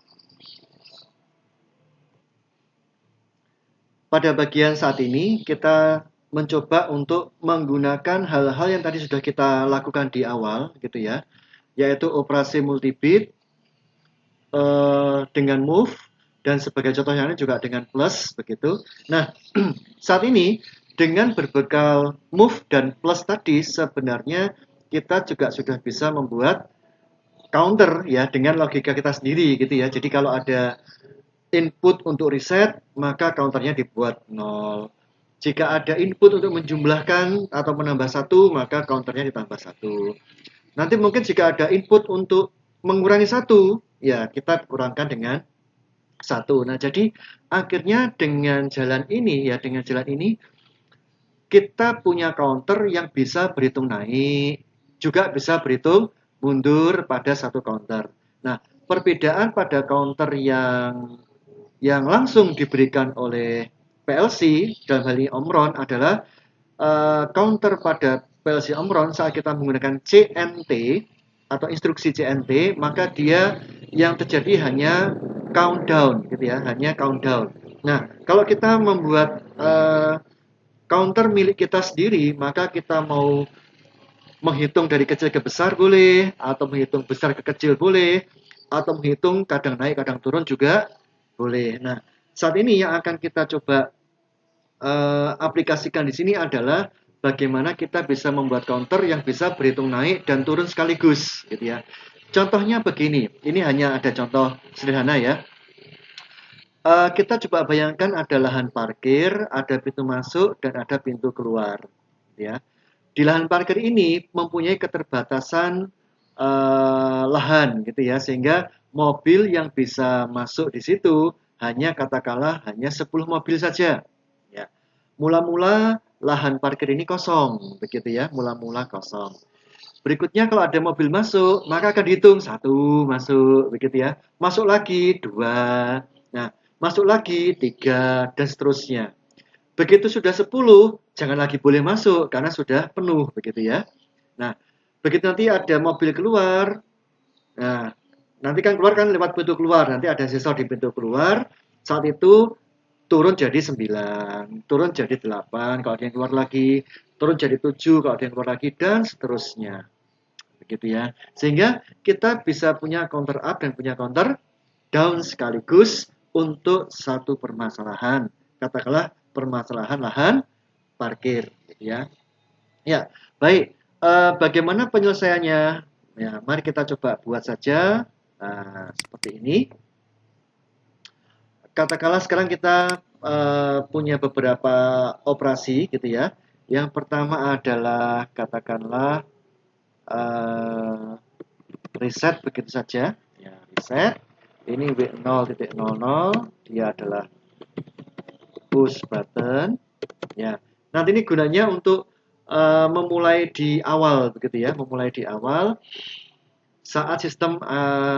Speaker 1: Pada bagian saat ini, kita mencoba untuk menggunakan hal-hal yang tadi sudah kita lakukan di awal, gitu ya, yaitu operasi multibit dengan move, dan sebagai contohnya ini juga dengan plus, begitu. Nah, saat ini dengan berbekal move dan plus tadi sebenarnya kita juga sudah bisa membuat counter ya dengan logika kita sendiri gitu ya. Jadi kalau ada input untuk reset, maka counternya dibuat 0. Jika ada input untuk menjumlahkan atau menambah 1, maka counternya ditambah 1. Nanti mungkin jika ada input untuk mengurangi 1, ya kita kurangkan dengan 1. Nah, jadi akhirnya dengan jalan ini kita punya counter yang bisa berhitung naik, juga bisa berhitung mundur pada satu counter. Nah, perbedaan pada counter yang langsung diberikan oleh PLC dalam hal ini Omron adalah counter pada PLC Omron saat kita menggunakan CNT atau instruksi CNT, maka dia yang terjadi hanya countdown gitu ya, hanya countdown. Nah, kalau kita membuat counter milik kita sendiri, maka kita mau menghitung dari kecil ke besar boleh, atau menghitung besar ke kecil boleh, atau menghitung kadang naik kadang turun juga boleh. Nah, saat ini yang akan kita coba aplikasikan di sini adalah bagaimana kita bisa membuat counter yang bisa berhitung naik dan turun sekaligus, gitu ya. Contohnya begini, ini hanya ada contoh sederhana ya. Kita coba bayangkan ada lahan parkir, ada pintu masuk, dan ada pintu keluar. Ya. Di lahan parkir ini mempunyai keterbatasan lahan, gitu ya, sehingga mobil yang bisa masuk di situ hanya katakanlah hanya 10 mobil saja. Ya. Mula-mula lahan parkir ini kosong, begitu ya, mula-mula kosong. Berikutnya kalau ada mobil masuk, maka akan dihitung 1 masuk, begitu ya. Masuk lagi 2. Nah, masuk lagi 3 dan seterusnya. Begitu sudah 10, jangan lagi boleh masuk karena sudah penuh, begitu ya. Nah, begitu nanti ada mobil keluar, nah, nanti kan keluar kan lewat pintu keluar, nanti ada sensor di pintu keluar, saat itu turun jadi 9, turun jadi 8, kalau ada yang keluar lagi, turun jadi 7, kalau ada yang keluar lagi, dan seterusnya. Begitu ya. Sehingga kita bisa punya counter up dan punya counter down sekaligus untuk satu permasalahan. Katakanlah permasalahan lahan parkir, gitu ya. Ya, baik. Bagaimana penyelesaiannya? Ya, mari kita coba buat saja seperti ini. Katakanlah sekarang kita punya beberapa operasi, gitu ya. Yang pertama adalah katakanlah reset begitu saja. Ya, reset. Ini W0.00, dia adalah push button. Ya, nanti ini gunanya untuk memulai di awal begitu ya, memulai di awal saat sistem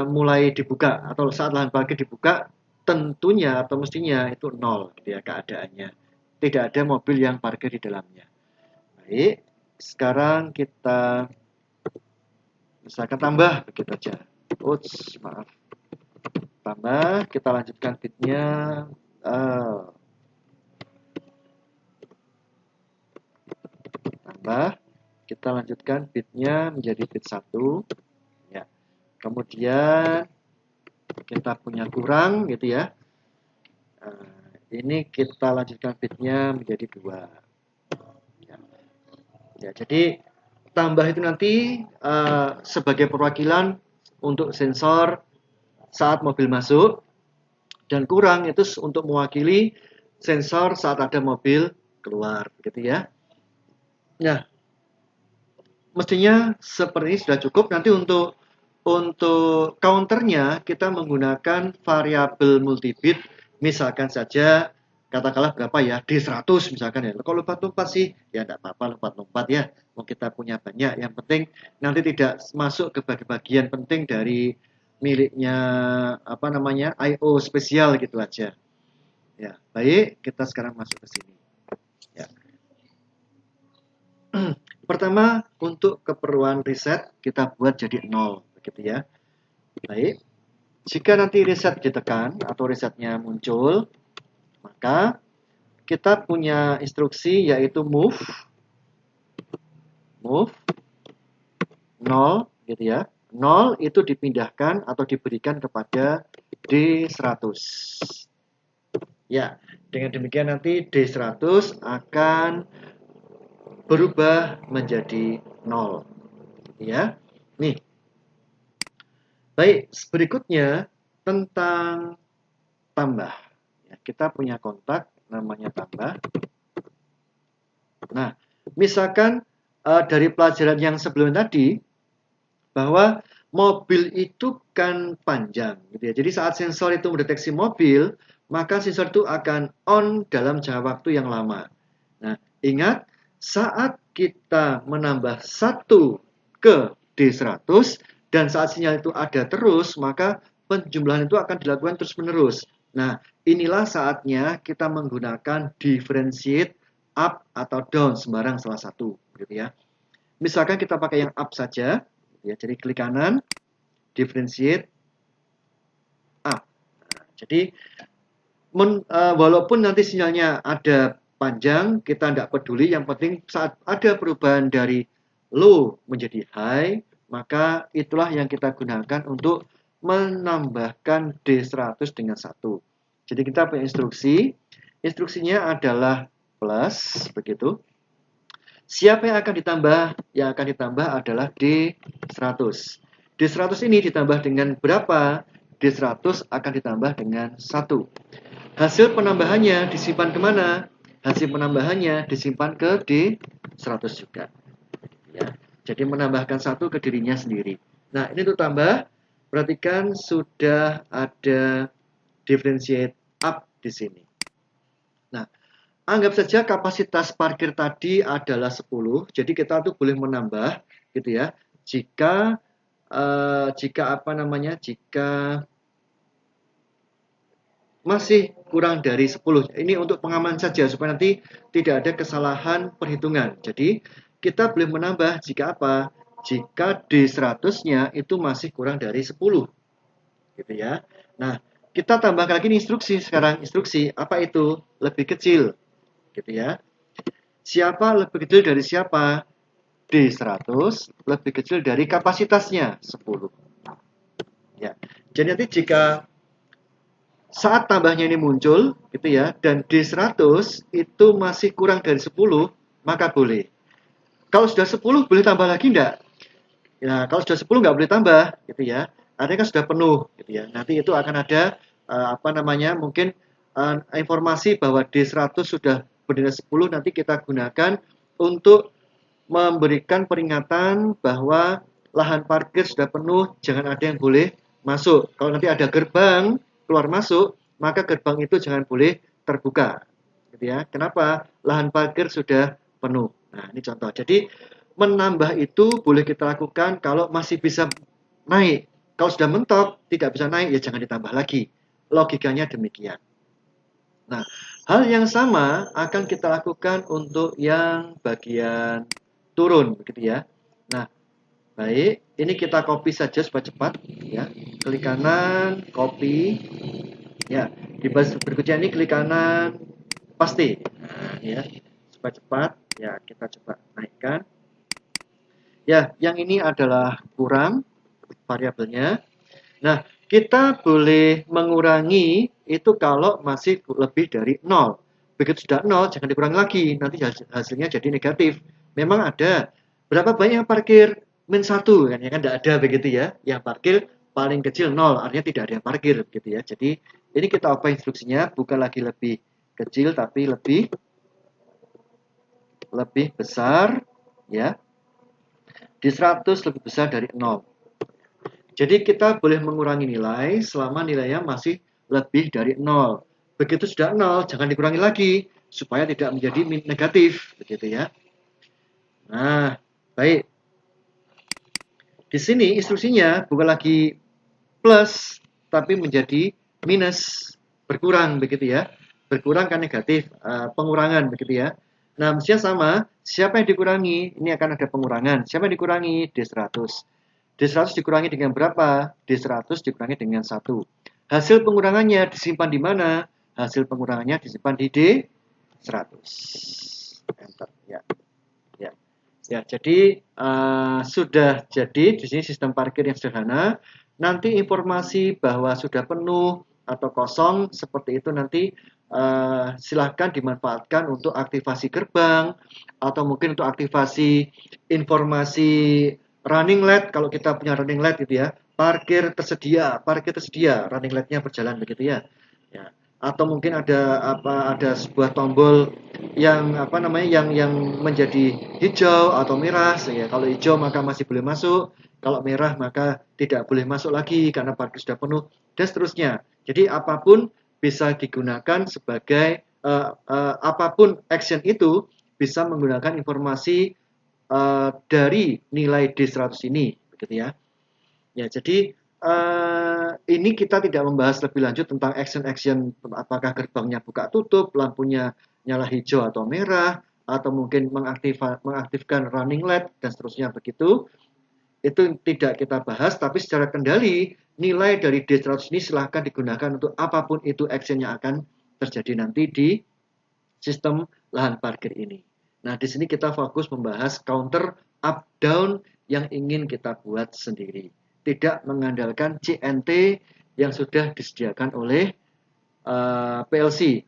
Speaker 1: mulai dibuka atau saat lahan parkir dibuka, tentunya atau mestinya itu nol gitu ya keadaannya. Tidak ada mobil yang parkir di dalamnya. Baik, sekarang kita misalkan tambah begitu aja. Ups, maaf. Tambah, kita lanjutkan bitnya. Tambah, kita lanjutkan bitnya menjadi bit 1. Ya. Kemudian kita punya kurang gitu ya. Ini kita lanjutkan bitnya menjadi 2. Ya, jadi tambah itu nanti sebagai perwakilan untuk sensor saat mobil masuk, dan kurang itu untuk mewakili sensor saat ada mobil keluar, gitu ya. Nah, mestinya seperti ini sudah cukup. Nanti untuk counternya kita menggunakan variabel multibit, misalkan saja katakanlah berapa ya, D100 misalkan ya. Kalau lompat-lompat sih ya tidak apa-apa, lompat-lompat ya, mau kita punya banyak, yang penting nanti tidak masuk ke bagian penting dari miliknya apa namanya I/O spesial gitu aja ya. Baik, kita sekarang masuk ke sini ya. Pertama, untuk keperluan reset kita buat jadi 0 begitu ya. Baik, jika nanti reset ditekan atau resetnya muncul, maka kita punya instruksi yaitu move 0 gitu ya. 0 itu dipindahkan atau diberikan kepada D100. Ya, dengan demikian nanti D100 akan berubah menjadi 0. Ya. Nih. Baik, berikutnya tentang tambah. Ya, kita punya kontak namanya tambah. Nah, misalkan dari pelajaran yang sebelum tadi bahwa mobil itu kan panjang gitu ya. Jadi saat sensor itu mendeteksi mobil, maka sensor itu akan on dalam jangka waktu yang lama. Nah, ingat saat kita menambah 1 ke D100 dan saat sinyal itu ada terus, maka penjumlahan itu akan dilakukan terus-menerus. Nah, inilah saatnya kita menggunakan differentiate up atau down sembarang salah satu gitu ya. Misalkan kita pakai yang up saja ya, jadi klik kanan, differentiate up. Nah, jadi walaupun nanti sinyalnya ada panjang, kita tidak peduli, yang penting saat ada perubahan dari low menjadi high, maka itulah yang kita gunakan untuk menambahkan D100 dengan 1. Jadi kita punya instruksinya adalah plus, begitu. Siapa yang akan ditambah? Yang akan ditambah adalah D100. D100 ini ditambah dengan berapa? D100 akan ditambah dengan 1. Hasil penambahannya disimpan kemana? Hasil penambahannya disimpan ke D100 juga. Ya. Jadi menambahkan 1 ke dirinya sendiri. Nah, ini untuk tambah. Perhatikan sudah ada differentiate up di sini. Nah, anggap saja kapasitas parkir tadi adalah 10. Jadi kita tuh boleh menambah gitu ya. Jika masih kurang dari 10. Ini untuk pengaman saja supaya nanti tidak ada kesalahan perhitungan. Jadi kita boleh menambah jika apa? Jika D100-nya itu masih kurang dari 10. Gitu ya. Nah, kita tambahkan lagi instruksi sekarang. Instruksi apa itu? Lebih kecil. Gitu ya. Siapa lebih kecil dari siapa? D100 lebih kecil dari kapasitasnya 10. Ya. Jadi nanti jika saat tambahnya ini muncul gitu ya, dan D100 itu masih kurang dari 10, maka boleh. Kalau sudah 10 boleh tambah lagi enggak? Ya, kalau sudah 10 nggak boleh tambah gitu ya. Artinya kan sudah penuh gitu ya. Nanti itu akan ada apa namanya? Mungkin informasi bahwa D100 sudah bernilai 10, nanti kita gunakan untuk memberikan peringatan bahwa lahan parkir sudah penuh, jangan ada yang boleh masuk. Kalau nanti ada gerbang keluar masuk, maka gerbang itu jangan boleh terbuka. Gitu ya. Kenapa? Lahan parkir sudah penuh. Nah, ini contoh. Jadi menambah itu boleh kita lakukan kalau masih bisa naik. Kalau sudah mentok, tidak bisa naik, ya jangan ditambah lagi. Logikanya demikian. Nah, hal yang sama akan kita lakukan untuk yang bagian turun, begitu ya. Nah, baik, ini kita copy saja supaya cepat, ya. Klik kanan, copy, ya. Di baris berikutnya ini klik kanan, paste. Nah, ya, supaya cepat, ya kita coba naikkan. Ya, yang ini adalah kurang variabelnya. Nah, kita boleh mengurangi itu kalau masih lebih dari 0. Begitu sudah 0, jangan dikurangi lagi. Nanti hasilnya jadi negatif. Memang ada. Berapa banyak yang parkir? -1. Kan ya kan tidak ada begitu ya. Yang parkir paling kecil 0. Artinya tidak ada yang parkir begitu ya. Jadi ini kita ubah instruksinya. Bukan lagi lebih kecil tapi lebih besar. Ya. Di 100 lebih besar dari 0. Jadi kita boleh mengurangi nilai selama nilainya masih lebih dari 0. Begitu sudah 0, jangan dikurangi lagi supaya tidak menjadi negatif, begitu ya. Nah, baik. Di sini instruksinya bukan lagi plus, tapi menjadi minus, berkurang begitu ya. Berkurang kan negatif, pengurangan begitu ya. Nah, mestinya sama, siapa yang dikurangi? Ini akan ada pengurangan. Siapa yang dikurangi? D100. D100 dikurangi dengan berapa? D100 dikurangi dengan 1. Hasil pengurangannya disimpan di mana? Hasil pengurangannya disimpan di D100. Enter. Ya. Ya. Ya, jadi sudah jadi di sini sistem parkir yang sederhana. Nanti informasi bahwa sudah penuh atau kosong seperti itu nanti silahkan dimanfaatkan untuk aktivasi gerbang atau mungkin untuk aktivasi informasi running LED. Kalau kita punya running LED gitu ya, parkir tersedia, running LED-nya berjalan begitu ya. Ya. Atau mungkin ada sebuah tombol yang yang menjadi hijau atau merah. Ya, kalau hijau maka masih boleh masuk, kalau merah maka tidak boleh masuk lagi karena parkir sudah penuh dan seterusnya. Jadi apapun bisa digunakan sebagai apapun action itu bisa menggunakan informasi dari nilai D100 ini, begitu ya. Ya, jadi ini kita tidak membahas lebih lanjut tentang action-action apakah gerbangnya buka tutup, lampunya nyala hijau atau merah, atau mungkin mengaktifkan running LED dan seterusnya begitu. Itu tidak kita bahas, tapi secara kendali nilai dari D100 ini silahkan digunakan untuk apapun itu action yang akan terjadi nanti di sistem lahan parkir ini. Nah, di sini kita fokus membahas counter up down yang ingin kita buat sendiri. Tidak mengandalkan CNT yang sudah disediakan oleh PLC.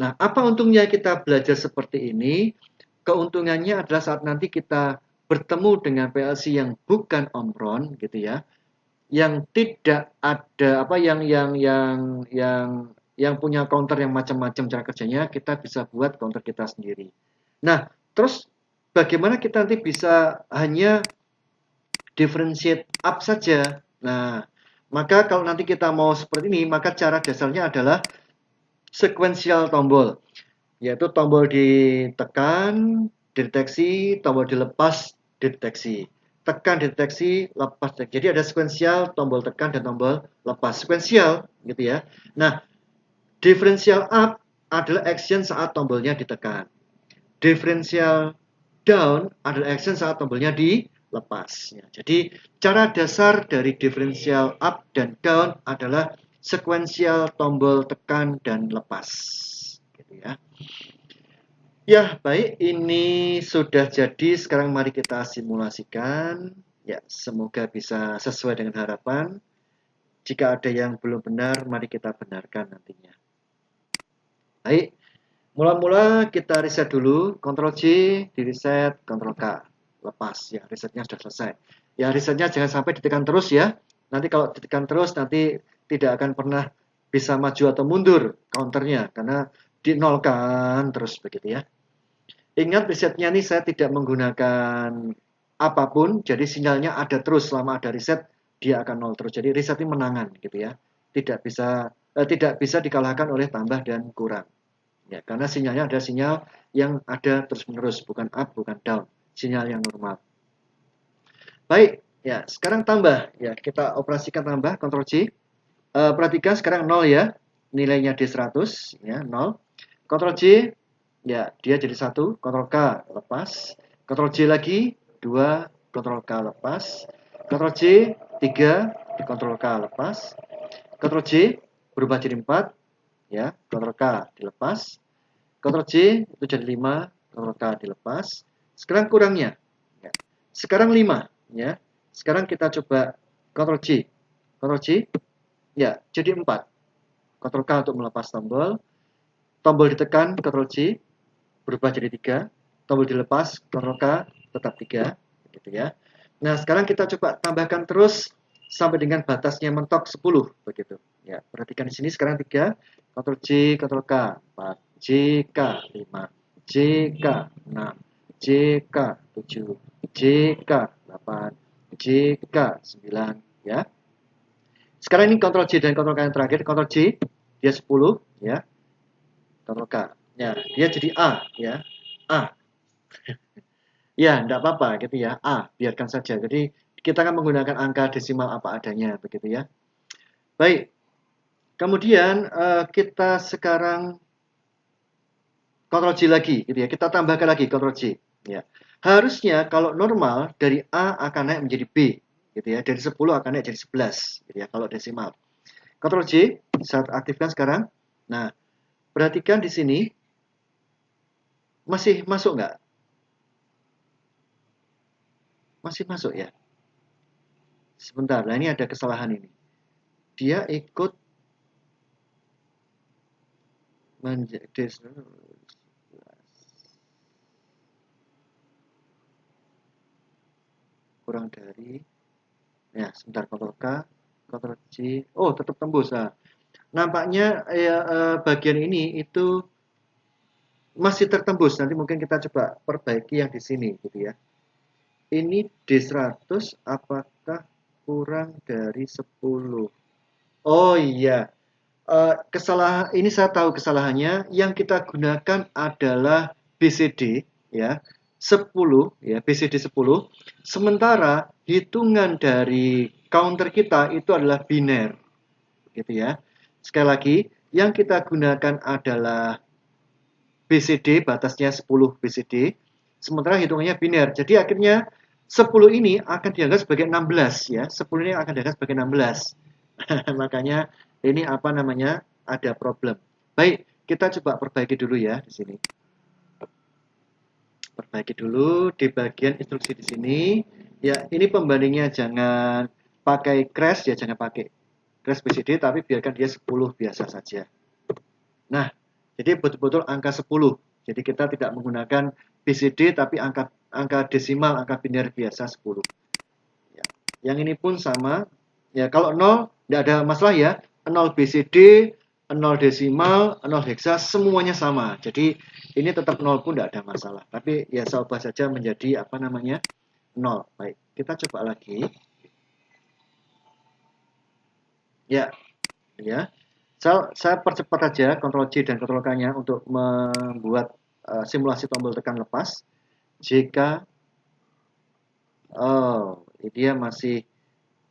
Speaker 1: Nah, apa untungnya kita belajar seperti ini? Keuntungannya adalah saat nanti kita bertemu dengan PLC yang bukan Omron gitu ya, yang tidak ada yang punya counter yang macam-macam cara kerjanya, kita bisa buat counter kita sendiri. Nah, terus bagaimana kita nanti bisa hanya differentiate up saja? Nah, maka kalau nanti kita mau seperti ini, maka cara dasarnya adalah sequential tombol, yaitu tombol ditekan, deteksi, tombol dilepas, deteksi. Tekan, deteksi, lepas. Jadi ada sequential, tombol tekan, dan tombol lepas. Sequential, gitu ya. Nah, differential up adalah action saat tombolnya ditekan. Differential down adalah action saat tombolnya dilepas. Ya, jadi cara dasar dari differential up dan down adalah sequential tombol tekan dan lepas. Gitu ya. Ya, baik. Ini sudah jadi. Sekarang mari kita simulasikan. Ya, semoga bisa sesuai dengan harapan. Jika ada yang belum benar, mari kita benarkan nantinya. Baik, mula-mula kita reset dulu, Ctrl J, di reset, Ctrl K, lepas ya, resetnya sudah selesai. Ya, resetnya jangan sampai ditekan terus ya. Nanti kalau ditekan terus, nanti tidak akan pernah bisa maju atau mundur counternya, karena dinolkan terus begitu ya. Ingat resetnya ini saya tidak menggunakan apapun, jadi sinyalnya ada terus selama ada reset, dia akan nol terus. Jadi reset ini menangan gitu ya. Tidak bisa dikalahkan oleh tambah dan kurang. Ya, karena sinyalnya ada sinyal yang ada terus-menerus, bukan up, bukan down. Sinyal yang normal. Baik, ya, sekarang tambah. Ya, kita operasikan tambah, Ctrl J. Perhatikan sekarang 0 ya. Nilainya D100, ya, 0. Ctrl J, ya, dia jadi 1. Ctrl K, lepas. Ctrl J lagi, 2. Ctrl K, lepas. Ctrl J, 3. Ctrl K, lepas. Ctrl J, berubah jadi 4. Ya, Ctrl K, dilepas. Ctrl J itu jadi 5, Ctrl K dilepas. Sekarang kurangnya. Ya. Sekarang 5 ya. Sekarang kita coba Ctrl J. Ctrl J ya, jadi 4. Ctrl K untuk melepas tombol. Tombol ditekan Ctrl J berubah jadi 3. Tombol dilepas Ctrl K tetap 3 gitu ya. Nah, sekarang kita coba tambahkan terus sampai dengan batasnya mentok 10 begitu. Ya, perhatikan di sini sekarang 3, Ctrl J, Ctrl K, 4, JK 5, JK 6, JK 7, JK 8, JK 9 ya. Sekarang ini Ctrl J dan Ctrl K yang terakhir, Ctrl J dia 10 ya. Ctrl K. Ya, dia jadi A ya. A. Ya, enggak apa-apa gitu ya. A, biarkan saja. Jadi kita akan menggunakan angka desimal apa adanya begitu ya. Baik. Kemudian kita sekarang Ctrl J lagi gitu ya. Kita tambahkan lagi Ctrl J ya. Harusnya kalau normal dari A akan naik menjadi B gitu ya. Dari 10 akan naik jadi 11 gitu ya kalau desimal. Ctrl J saya aktifkan sekarang. Nah, perhatikan di sini masih masuk nggak? Masih masuk ya. Sebentar, nah ini ada kesalahan ini. Dia ikut menjadi kurang dari ya sebentar, Ctrl K, Ctrl J, oh tetap tembus. Nah, nampaknya bagian ini itu masih tertembus. Nanti mungkin kita coba perbaiki yang di sini gitu ya. Ini D100 apakah kurang dari 10? Oh iya, kesalahan ini saya tahu kesalahannya. Yang kita gunakan adalah BCD ya, 10 ya, BCD 10. Sementara hitungan dari counter kita itu adalah biner gitu ya. Sekali lagi, yang kita gunakan adalah BCD, batasnya 10 BCD. Sementara hitungannya biner. Jadi akhirnya 10 ini akan dianggap sebagai 16 ya. 10 ini akan dianggap sebagai 16. Makanya ini apa namanya? Ada problem. Baik, kita coba perbaiki dulu ya di sini. Perbaiki dulu di bagian instruksi di sini. Ya, ini pembandingnya jangan pakai crash ya, jangan pakai crash BCD tapi biarkan dia 10 biasa saja. Nah, jadi betul-betul angka 10. Jadi kita tidak menggunakan BCD tapi angka desimal, angka biner biasa 10. Ya. Yang ini pun sama. Ya, kalau 0 tidak ada masalah ya. 0 BCD, 0 desimal, 0 heksa semuanya sama. Jadi ini tetap 0 pun tidak ada masalah. Tapi ya saya ubah saja menjadi apa namanya? 0. Baik, kita coba lagi. Ya, ya. Saya percepat aja Ctrl J dan Ctrl K-nya untuk membuat simulasi tombol tekan lepas. Jika oh, dia masih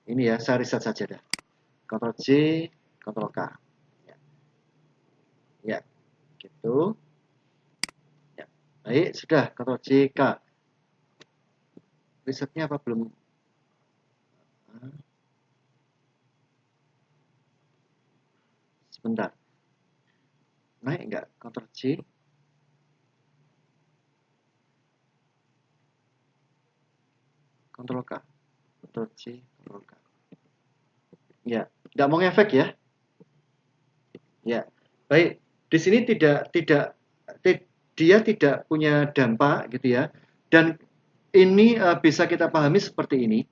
Speaker 1: ini ya, saya reset saja dah. Ctrl J, Ctrl K. Ya, ya gitu. Ya. Baik, sudah Ctrl J K. Resetnya apa belum? Sebentar. Naik enggak Ctrl J? Ctrl K. Ctrl J, Ctrl K. Ya, Tidak mau ngefek ya. Ya, baik. Di sini dia tidak punya dampak gitu ya. Dan ini bisa kita pahami seperti ini.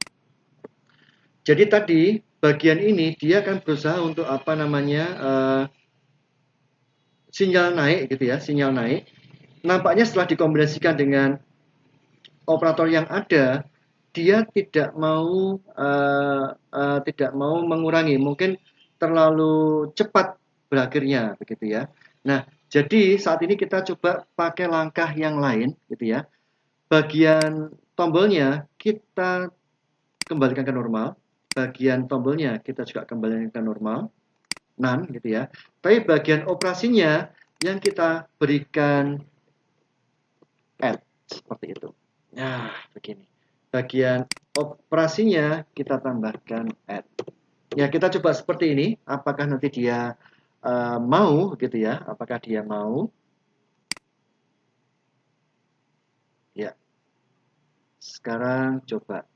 Speaker 1: Jadi tadi bagian ini dia akan berusaha untuk apa namanya sinyal naik gitu ya, sinyal naik. Nampaknya setelah dikombinasikan dengan operator yang ada, dia tidak mau mengurangi, mungkin terlalu cepat berakhirnya begitu ya. Nah, jadi saat ini kita coba pakai langkah yang lain gitu ya. Bagian tombolnya kita kembalikan ke normal, bagian tombolnya kita juga kembalikan ke normal, none gitu ya. Tapi bagian operasinya yang kita berikan add seperti itu. Nah, begini. Bagian operasinya kita tambahkan add. Ya, kita coba seperti ini. Apakah nanti dia mau gitu ya? Apakah dia mau? Ya. Sekarang coba.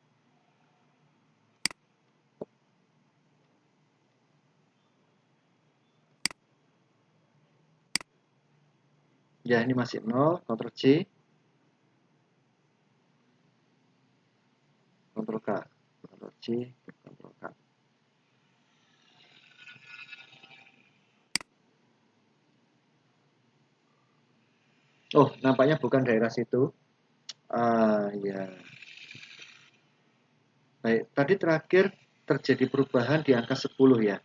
Speaker 1: Ya, ini masih 0, Ctrl C, Ctrl K, Ctrl C, Ctrl K. Oh, nampaknya bukan daerah situ. Ya. Baik, tadi terakhir terjadi perubahan di angka 10 ya.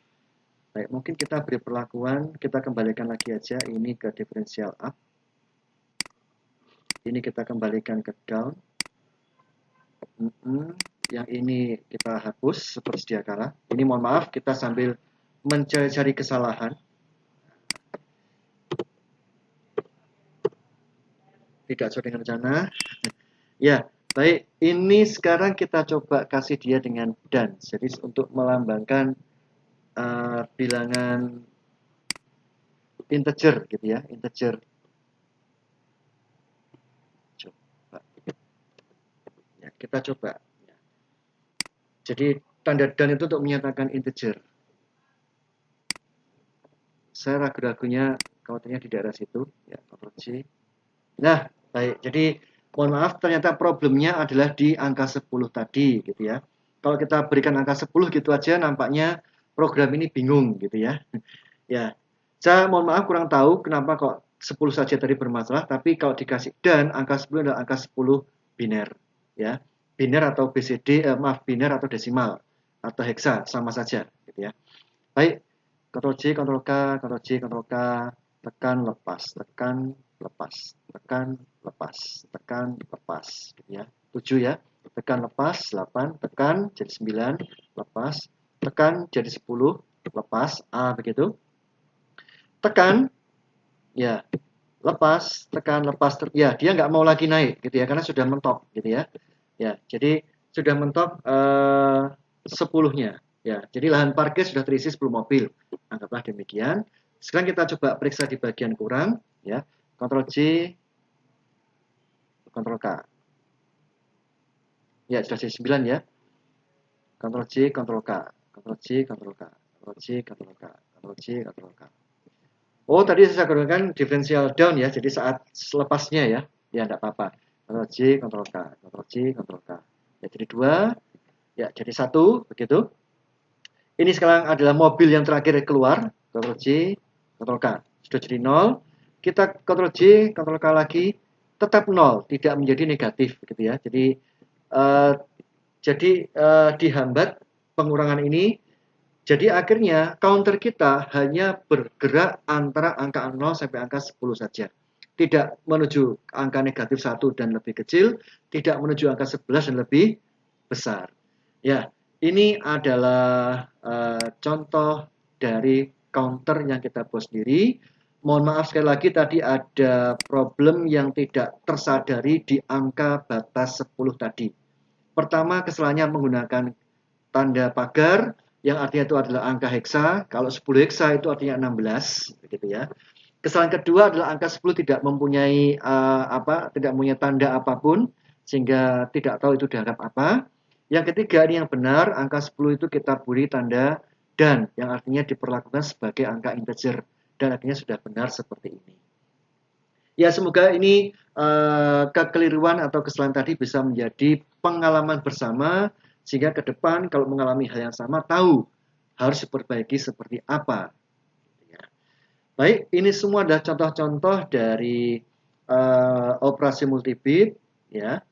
Speaker 1: Baik, mungkin kita beri perlakuan, kita kembalikan lagi aja ini ke diferensial up. Ini kita kembalikan ke down. Yang ini kita hapus seperti sedia kala. Ini mohon maaf, kita sambil mencari-cari kesalahan. Tidak sesuai dengan rencana. Ya, baik. Ini sekarang kita coba kasih dia dengan dan. Jadi untuk melambangkan bilangan integer gitu ya, integer. Coba. Ya, kita coba. Jadi tanda dan itu untuk menyatakan integer. Saya ragu-ragunya khawatirnya di daerah situ. Ya, Ctrl C. Nah, baik. Jadi mohon maaf, ternyata problemnya adalah di angka 10 tadi gitu ya. Kalau kita berikan angka 10 gitu aja nampaknya program ini bingung gitu ya. Ya. Saya mohon maaf kurang tahu kenapa kok 10 saja tadi bermasalah, tapi kalau dikasih dan angka 10 adalah angka 10 biner ya. Biner atau BCD, maaf biner atau desimal atau heksa sama saja gitu ya. Baik. Ctrl C, Ctrl K, Ctrl C, Ctrl K, tekan lepas, tekan lepas, tekan lepas, tekan lepas gitu ya. 7 ya. Tekan lepas 8, tekan jadi 9, lepas, tekan jadi 10, lepas, begitu. Tekan ya, lepas, tekan lepas, ya dia nggak mau lagi naik gitu ya karena sudah mentok gitu ya. Ya, jadi sudah mentok 10-nya. Ya, jadi lahan parkir sudah terisi 10 mobil. Anggaplah demikian. Sekarang kita coba periksa di bagian kurang ya. Ctrl C, Ctrl K. Ya, sudah jadi 9 ya. Ctrl C, Ctrl K. Ctrl C, Ctrl K. Ctrl C, Ctrl K. Ctrl C, Ctrl K. Oh, tadi saya gunakan differential down ya. Jadi saat lepasnya ya. Ya, enggak apa-apa. Ctrl C, Ctrl K. Ctrl C, Ctrl K. Ya, jadi 2. Ya, jadi 1 begitu. Ini sekarang adalah mobil yang terakhir keluar. Ctrl C, Ctrl K. Sudah jadi 0. Kita Ctrl C, Ctrl K lagi. Tetap 0. Tidak menjadi negatif. Gitu ya. Jadi dihambat pengurangan ini. Jadi akhirnya counter kita hanya bergerak antara angka 0 sampai angka 10 saja. Tidak menuju angka negatif 1 dan lebih kecil. Tidak menuju angka 11 dan lebih besar. Ya, ini adalah contoh dari counter yang kita buat sendiri. Mohon maaf sekali lagi tadi ada problem yang tidak tersadari di angka batas 10 tadi. Pertama, kesalahannya menggunakan tanda pagar yang artinya itu adalah angka heksa. Kalau 10 heksa itu artinya 16 begitu ya. Kesalahan kedua adalah angka 10 tidak mempunyai tidak mempunyai tanda apapun sehingga tidak tahu itu dianggap apa. Yang ketiga ini yang benar, angka 10 itu kita beri tanda dan yang artinya diperlakukan sebagai angka integer dan artinya sudah benar seperti ini. Ya, semoga ini kekeliruan atau kesalahan tadi bisa menjadi pengalaman bersama sehingga ke depan kalau mengalami hal yang sama tahu harus diperbaiki seperti apa. Baik, ini semua adalah contoh-contoh dari operasi multibit, ya,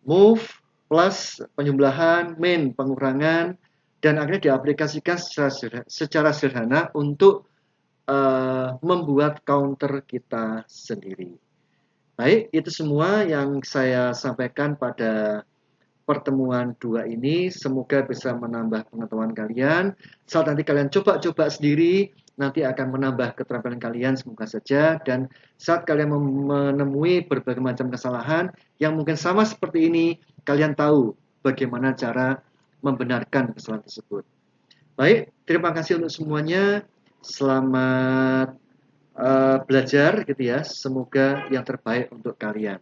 Speaker 1: move, plus, penjumlahan, min, pengurangan, dan akhirnya diaplikasikan secara sederhana untuk membuat counter kita sendiri. Baik, itu semua yang saya sampaikan pada pertemuan 2 ini. Semoga bisa menambah pengetahuan kalian. Saat nanti kalian coba-coba sendiri, nanti akan menambah keterampilan kalian, semoga saja. Dan saat kalian menemui berbagai macam kesalahan yang mungkin sama seperti ini, kalian tahu bagaimana cara membenarkan kesalahan tersebut. Baik, terima kasih untuk semuanya. Selamat belajar gitu ya. Semoga yang terbaik untuk kalian.